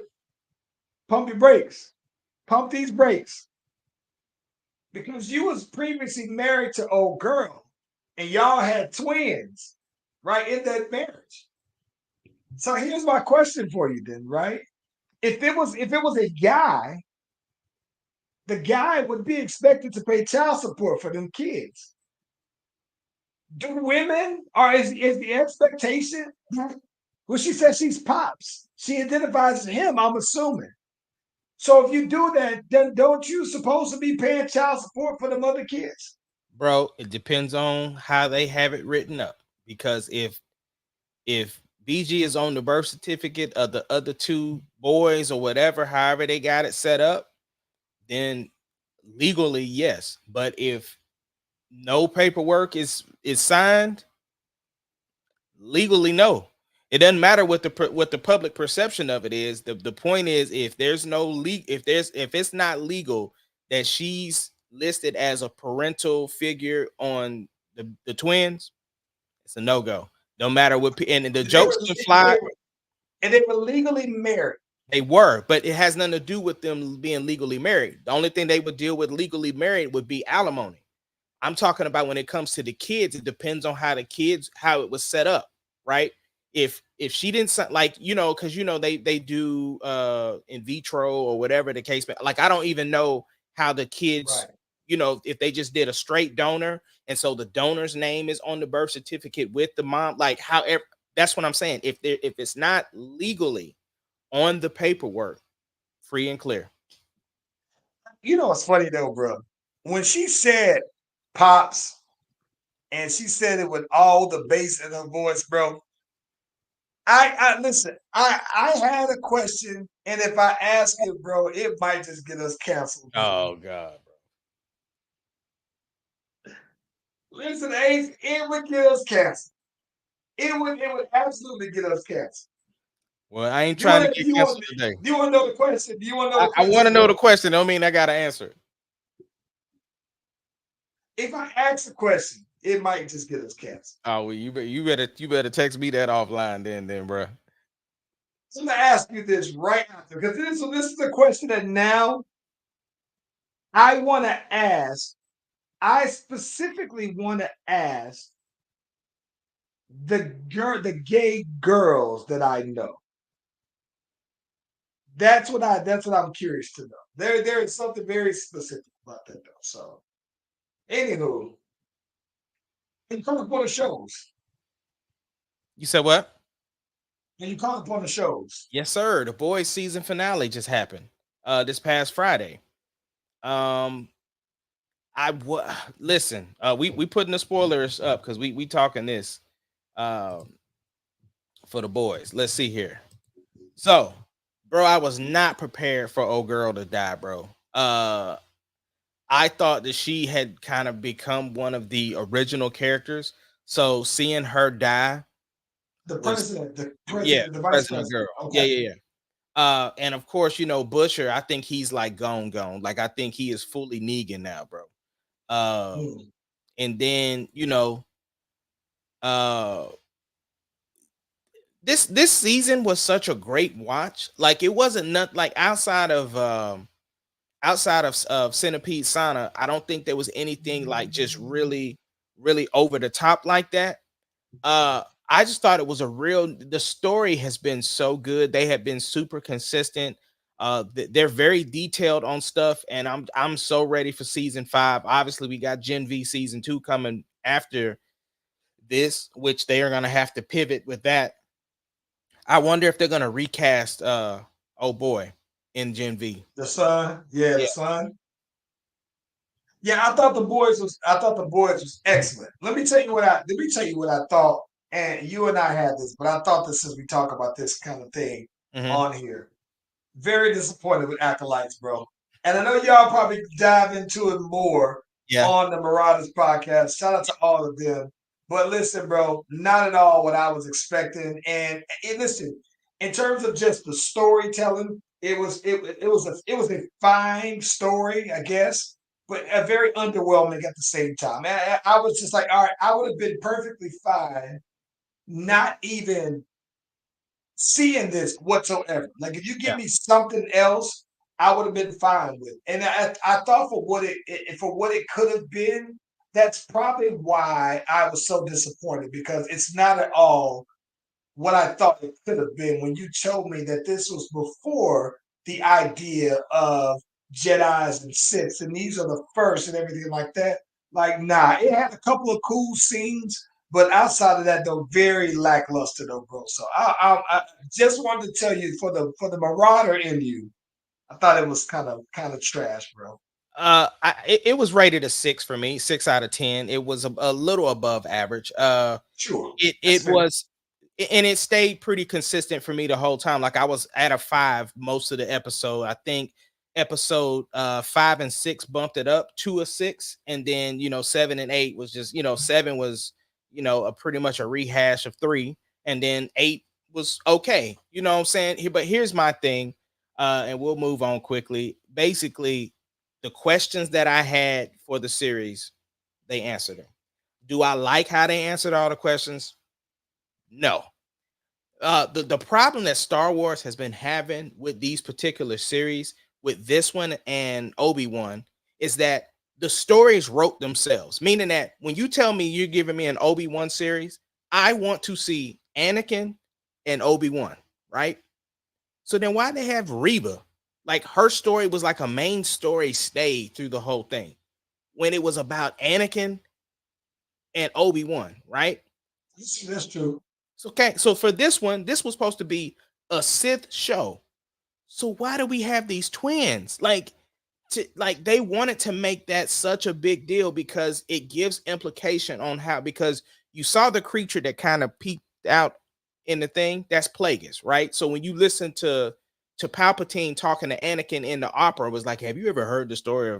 Speaker 2: pump your brakes, pump these brakes, because you was previously married to old girl and y'all had twins, right, in that marriage. So here's my question for you then, right? If it was a guy, the guy would be expected to pay child support for them kids. Do women, or is the expectation? Well, she says she's Pops. She identifies as him, I'm assuming. So if you do that, then don't you supposed to be paying child support for the mother kids?
Speaker 3: Bro, it depends on how they have it written up. Because if BG is on the birth certificate of the other two boys or whatever, however they got it set up, then legally yes. But if no paperwork is signed, legally no. It doesn't matter what what the public perception of it is. The point is if there's no if it's not legal that she's listed as a parental figure on the twins, it's a no-go. No matter what and the
Speaker 2: And they
Speaker 3: jokes
Speaker 2: were
Speaker 3: can fly.
Speaker 2: and they were legally married.
Speaker 3: They were, but it has nothing to do with them being legally married. The only thing they would deal with legally married would be alimony. I'm talking about when it comes to the kids, it depends on how it was set up, right? If she didn't like, because they do in vitro or whatever the case may, like I don't even know how the kids,
Speaker 2: Right.
Speaker 3: if they just did a straight donor and so the donor's name is on the birth certificate with the mom, like however, that's what I'm saying. If it's not legally on the paperwork, free and clear.
Speaker 2: You know what's funny though, bro? When she said Pops and she said it with all the bass in her voice, bro. I listen, I had a question, and if I ask it, bro, it might just get us canceled.
Speaker 3: Oh God, bro.
Speaker 2: Listen, Ace, it would get us canceled. It would absolutely get us canceled.
Speaker 3: Well, I ain't
Speaker 2: You
Speaker 3: trying to
Speaker 2: want to
Speaker 3: get
Speaker 2: you want
Speaker 3: canceled today.
Speaker 2: do you want to know the question? Do you want to know
Speaker 3: I,
Speaker 2: the
Speaker 3: I want to
Speaker 2: question,
Speaker 3: know the
Speaker 2: bro?
Speaker 3: question. Don't mean I gotta answer it.
Speaker 2: If I ask the question, it might just get us canceled.
Speaker 3: Oh, well, you better text me that offline then, bro.
Speaker 2: So I'm gonna ask you this right after because this is a question that now I want to ask. I specifically want to ask the gay girls that I know. That's what I'm curious to know. There is something very specific about that though. So anywho, and you come upon the shows.
Speaker 3: You said what?
Speaker 2: And you come upon the shows.
Speaker 3: Yes, sir. The boys season finale just happened. This past Friday. Um, listen. We putting the spoilers up because we talking this. Um, for the boys. Let's see here. So, bro, I was not prepared for old girl to die, bro. I thought that she had kind of become one of the original characters. So seeing her die was,
Speaker 2: The
Speaker 3: yeah,
Speaker 2: president, the vice
Speaker 3: President
Speaker 2: president.
Speaker 3: Girl. Yeah,
Speaker 2: Okay.
Speaker 3: yeah, yeah. And of course, Busher, I think he's like gone. Like I think he is fully Negan now, bro.
Speaker 2: Hmm.
Speaker 3: And then, uh this season was such a great watch. Like it wasn't not like outside of Centipede Sauna, I don't think there was anything like just really, really over the top like that. I just thought it was the story has been so good. They have been super consistent. They're very detailed on stuff, and I'm so ready for season 5. Obviously, we got Gen V season 2 coming after this, which they are gonna have to pivot with that. I wonder if they're gonna recast oh boy in Gen V.
Speaker 2: The son, yeah, the
Speaker 3: Yeah.
Speaker 2: son. Yeah, I thought the boys was excellent. Let me tell you what I thought, and you and I had this, but I thought this as we talk about this kind of thing
Speaker 3: Hmm.
Speaker 2: on here. Very disappointed with Acolytes, bro. And I know y'all probably dive into it more
Speaker 3: Yeah.
Speaker 2: on the Marauders podcast. Shout out to all of them. But listen, bro, not at all what I was expecting. And listen, in terms of just the storytelling, it was a fine story, I guess, but a very underwhelming at the same time. I was just like, all right, I would have been perfectly fine, not even seeing this whatsoever. Like if you give
Speaker 3: Yeah.
Speaker 2: me something else, I would have been fine with. And I thought for for what it could have been, that's probably why I was so disappointed because it's not at all what I thought it could have been when you told me that this was before the idea of Jedi's and Siths, and these are the first and everything like that. Like, nah, it had a couple of cool scenes, but outside of that, though, very lackluster, though, bro. So I just wanted to tell you for the Marauder in you, I thought it was kind of trash, bro.
Speaker 3: It was rated a 6 for me, 6 out of 10. It was a little above average.
Speaker 2: Sure,
Speaker 3: It
Speaker 2: that's
Speaker 3: it
Speaker 2: fair.
Speaker 3: was, and it stayed pretty consistent for me the whole time. Like I was at a 5 most of the episode. I think episode 5 and 6 bumped it up to a 6, and then 7 and 8 was just 7 was a pretty much a rehash of 3, and then 8 was okay. You know what I'm saying? But here's my thing, and we'll move on quickly. Basically, the questions that I had for the series, they answered them. Do I like how they answered all the questions? No. The problem that Star Wars has been having with these particular series, with this one and Obi-Wan, is that the stories wrote themselves. Meaning that when you tell me you're giving me an Obi-Wan series, I want to see Anakin and Obi-Wan, right? So then why they have Reba? Like her story was like a main story stayed through the whole thing when it was about Anakin and Obi-Wan, right?
Speaker 2: That's true.
Speaker 3: So okay, so for this one, this was supposed to be a Sith show. So why do we have these twins? Like they wanted to make that such a big deal because it gives implication on how, because you saw the creature that kind of peeked out in the thing, that's Plagueis, right? So when you listen to Palpatine talking to Anakin in the opera, it was like, have you ever heard the story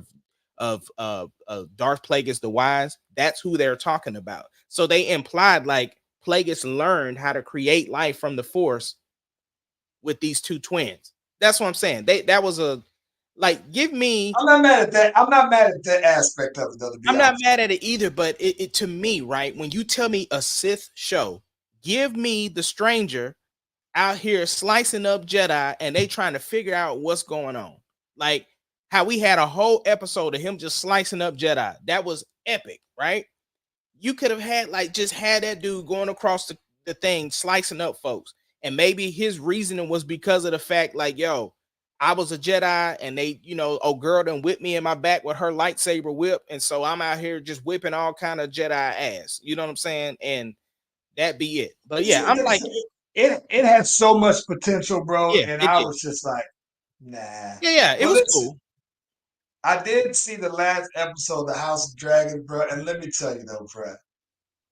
Speaker 3: of Darth Plagueis the Wise? That's who they're talking about. So they implied like Plagueis learned how to create life from the Force with these two twins. That's what I'm saying. That was a, like, give me.
Speaker 2: I'm not mad at that. I'm not mad at that aspect of it, though. To be
Speaker 3: I'm not
Speaker 2: honest
Speaker 3: mad
Speaker 2: with
Speaker 3: at it either, but it to me, right? When you tell me a Sith show, give me the stranger out here slicing up Jedi and they trying to figure out what's going on. Like how we had a whole episode of him just slicing up Jedi. That was epic, right? You could have had like just had that dude going across the thing, slicing up folks. And maybe his reasoning was because of the fact, like, yo, I was a Jedi and they, oh girl done whipped me in my back with her lightsaber whip. And so I'm out here just whipping all kind of Jedi ass. You know what I'm saying? And that be it. But yeah,
Speaker 2: you.
Speaker 3: I'm like,
Speaker 2: It had so much potential, bro,
Speaker 3: yeah,
Speaker 2: and
Speaker 3: it
Speaker 2: I
Speaker 3: did.
Speaker 2: was just like, nah.
Speaker 3: Yeah, yeah, it
Speaker 2: But
Speaker 3: was
Speaker 2: listen,
Speaker 3: cool.
Speaker 2: I did see the last episode of the House of Dragon, bro, and let me tell you though, bro,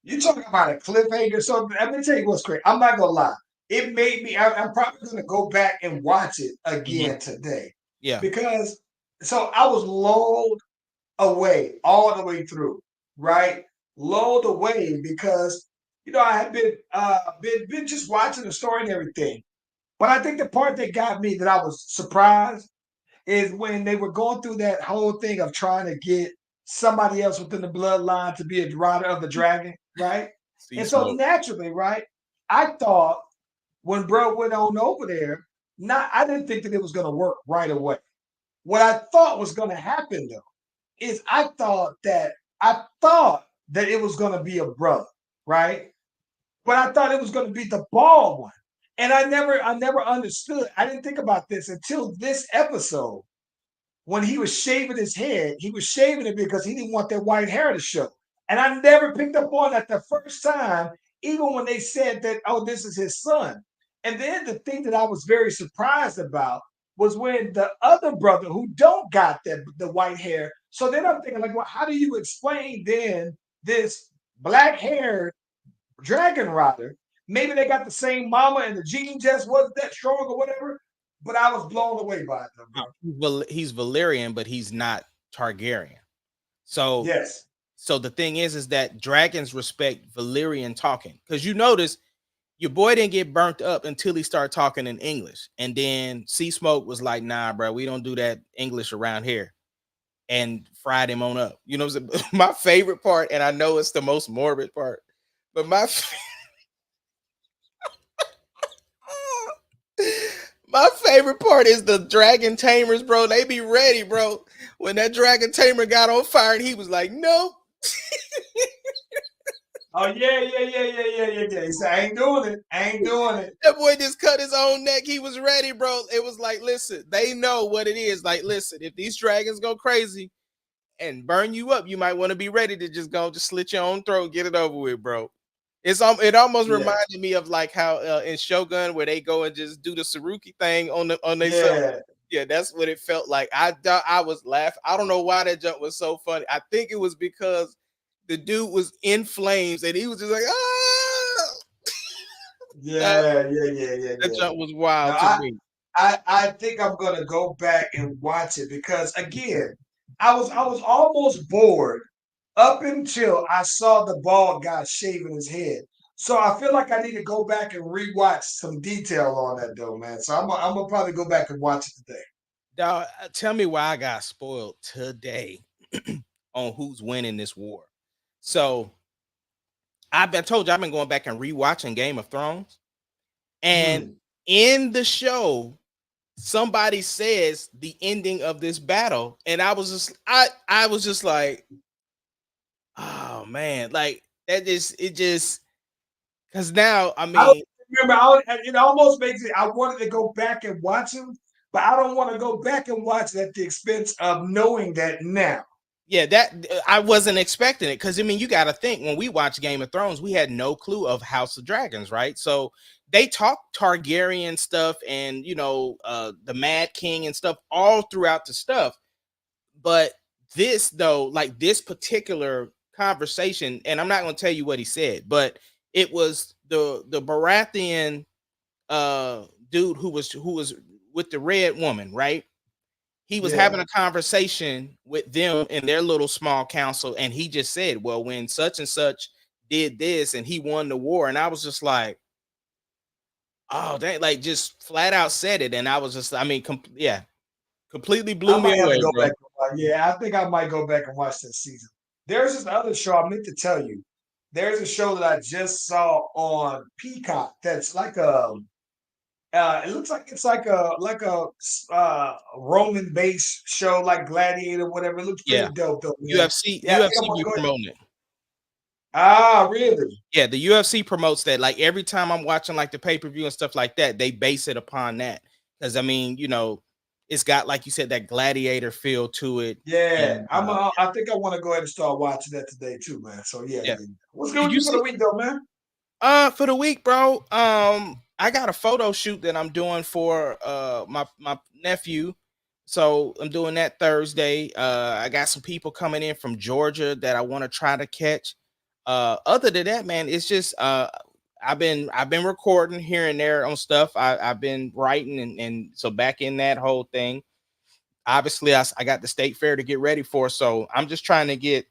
Speaker 2: you talking about a cliffhanger. So let me tell you what's great. I'm not gonna lie. It made me. I'm probably gonna go back and watch it
Speaker 3: Mhm.
Speaker 2: again today
Speaker 3: Yeah.
Speaker 2: because so I was lulled away all the way through, right? Lulled away because I had been just watching the story and everything. But I think the part that got me that I was surprised is when they were going through that whole thing of trying to get somebody else within the bloodline to be a rider of the dragon, right?
Speaker 3: See
Speaker 2: And so
Speaker 3: smoke.
Speaker 2: naturally, right, I thought when bro went on over there, not I didn't think that it was going to work right away. What I thought was going to happen though is I thought that it was going to be a brother, right? But I thought it was going to be the bald one. And I never understood. I didn't think about this until this episode when he was shaving his head. He was shaving it because he didn't want that white hair to show. And I never picked up on that the first time, even when they said that, oh, this is his son. And then the thing that I was very surprised about was when the other brother who don't got the white hair. So then I'm thinking, like, well, how do you explain then this black haired dragon rider? Maybe they got the same mama and the gene just wasn't that strong or whatever. But I was blown away by it, though, bro.
Speaker 3: He's Valyrian, but he's not Targaryen. So
Speaker 2: Yes.
Speaker 3: so the thing is that dragons respect Valyrian talking, because you notice your boy didn't get burnt up until he started talking in English, and then Sea Smoke was like, "Nah, bro, we don't do that English around here," and fried him on up. You know what I'm saying? My favorite part, and I know it's the most morbid part, but my favorite part is the dragon tamers, bro. They be ready, bro. When that dragon tamer got on fire, and he was like, "Nope."
Speaker 2: Oh yeah. He said, "I ain't doing it. I ain't doing it."
Speaker 3: That boy just cut his own neck. He was ready, bro. It was like, listen, they know what it is. Like, listen, if these dragons go crazy and burn you up, you might want to be ready to just slit your own throat, get it over with, bro. It almost
Speaker 2: Yeah,
Speaker 3: reminded me of like how in Shogun where they go and just do the Saruki thing on themselves.
Speaker 2: yeah,
Speaker 3: Yeah, that's what it felt like. I was laughing. I don't know why that jump was so funny. I think it was because the dude was in flames and he was just like, ah. That, that
Speaker 2: yeah.
Speaker 3: jump was
Speaker 2: Now
Speaker 3: wild to
Speaker 2: I,
Speaker 3: me.
Speaker 2: I, I think I'm gonna go back and watch it because again, I was almost bored up until I saw the bald guy shaving his head. So I feel like I need to go back and rewatch some detail on that though, man. So I'm gonna probably go back and watch it today.
Speaker 3: Dawg, tell me why I got spoiled today on who's winning this war. So told you I've been going back and rewatching Game of Thrones, and
Speaker 2: Hmm.
Speaker 3: in the show, somebody says the ending of this battle, and I was just like, oh man, like that just it just because now I
Speaker 2: I don't
Speaker 3: mean
Speaker 2: remember. It almost makes it. I wanted to go back and watch him, but I don't want to go back and watch it at the expense of knowing that now.
Speaker 3: yeah, that I wasn't expecting it because I mean, you got to think when we watched Game of Thrones, we had no clue of House of Dragons, right? So they talk Targaryen stuff and the Mad King and stuff all throughout the stuff. But this though, like this particular conversation, and I'm not going to tell you what he said, but it was the Baratheon dude who was with the red woman, right? He was
Speaker 2: Yeah.
Speaker 3: having a conversation with them in their little small council, and he just said, "Well, when such and such did this, and he won the war," and I was just like, "Oh, that like just flat out said it," and I was just, I mean, yeah, completely blew
Speaker 2: I
Speaker 3: me
Speaker 2: might have to
Speaker 3: away,
Speaker 2: go back
Speaker 3: bro.
Speaker 2: and watch. Yeah, I think I might go back and watch this season. There's this other show I meant to tell you. There's a show that I just saw on Peacock that's like a it looks like it's like a Roman based show like Gladiator, whatever. It looks
Speaker 3: Yeah,
Speaker 2: pretty dope though, man.
Speaker 3: UFC,
Speaker 2: Yeah, I think I'm
Speaker 3: UFC
Speaker 2: gonna
Speaker 3: be
Speaker 2: go ahead.
Speaker 3: promoting it.
Speaker 2: Ah, really?
Speaker 3: Yeah, the UFC promotes that. Like every time I'm watching like the pay per view and stuff like that, they base it upon that because I mean, it's got like you said that gladiator feel to it,
Speaker 2: Yeah.
Speaker 3: and
Speaker 2: I think I want to go ahead and start watching that today too, man. So
Speaker 3: yeah.
Speaker 2: yeah. What's good
Speaker 3: Did
Speaker 2: with
Speaker 3: you
Speaker 2: you for the
Speaker 3: see?
Speaker 2: week though, man?
Speaker 3: For the week, bro. I got a photo shoot that I'm doing for my nephew. So I'm doing that Thursday. I got some people coming in from Georgia that I want to try to catch. Other than that, man, it's just I've been recording here and there on stuff. I've been writing and so back in that whole thing. obviously I got the state fair to get ready for. So I'm just trying to get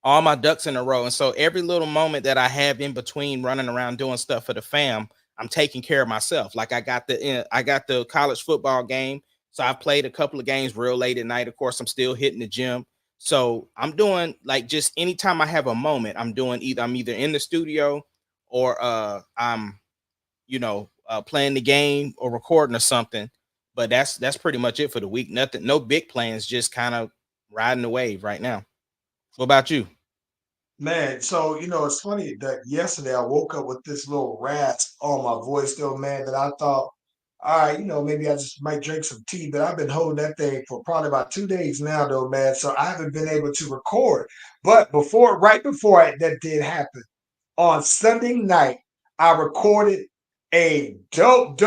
Speaker 3: all my ducks in a row. And so every little moment that I have in between running around doing stuff for the fam, I'm taking care of myself. Like I got the college football game. So I've played a couple of games real late at night. Of course, I'm still hitting the gym. So I'm doing like just anytime I have a moment, I'm either in the studio or I'm playing the game or recording or something. But that's pretty much it for the week. Nothing, no big plans, just kind of riding the wave right now. What about you?
Speaker 2: Man, so it's funny that yesterday I woke up with this little rasp on my voice, though, man, that I thought, all right, maybe I just might drink some tea, but I've been holding that thing for probably about 2 days now, though, man. So I haven't been able to record. But right before that did happen, on Sunday night, I recorded a dope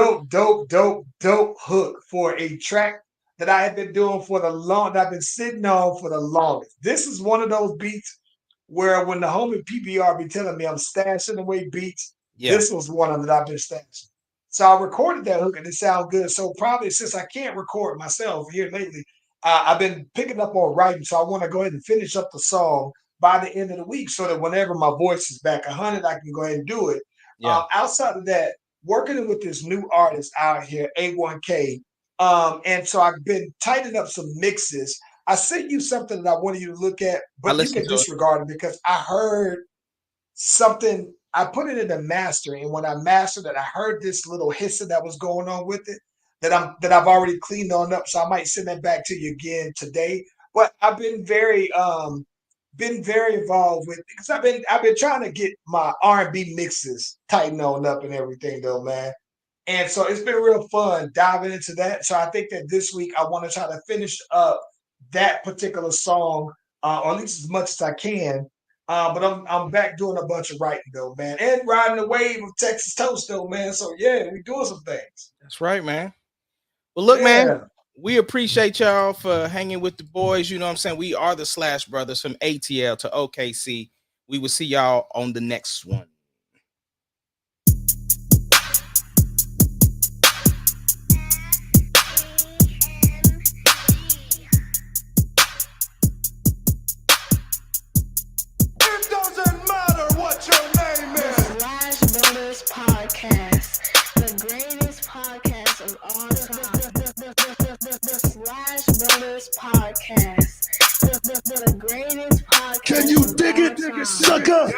Speaker 2: hook for a track that I had been doing that I've been sitting on for the longest. This is one of those beats where when the homie PBR be telling me I'm stashing away beats,
Speaker 3: Yeah.
Speaker 2: this was one of them that I've been stashing. So I recorded that hook and it sounds good. So probably since I can't record myself here lately, I've been picking up on writing. So I want to go ahead and finish up the song by the end of the week so that whenever my voice is back 100, I can go ahead and do it.
Speaker 3: Yeah.
Speaker 2: Outside of that, working with this new artist out here, A1K. And so I've been tightening up some mixes. I sent you something that I wanted you to look at, but you can disregard it because I heard something. I put it in the master, and when I mastered it, I heard this little hissing that was going on with it that I've already cleaned on up. So I might send that back to you again today. But I've been very involved with because I've been trying to get my R&B mixes tightened on up and everything though, man. And so it's been real fun diving into that. So I think that this week I want to try to finish up that particular song, or at least as much as I can. But I'm back doing a bunch of writing though, man, and riding the wave of Texas Toast though, man. So yeah, we doing some things.
Speaker 3: That's right, man. Well, look, man,
Speaker 2: Yeah.
Speaker 3: we appreciate y'all for hanging with the boys. You know what I'm saying? We are the Slash Brothers from ATL to OKC. We will see y'all on the next one.
Speaker 1: It doesn't matter what your name is.
Speaker 4: Slash Brothers Podcast, the greatest podcast of all time. The Slash Brothers Podcast, the greatest podcast.
Speaker 1: Can you dig it,
Speaker 4: of all time.
Speaker 1: sucker?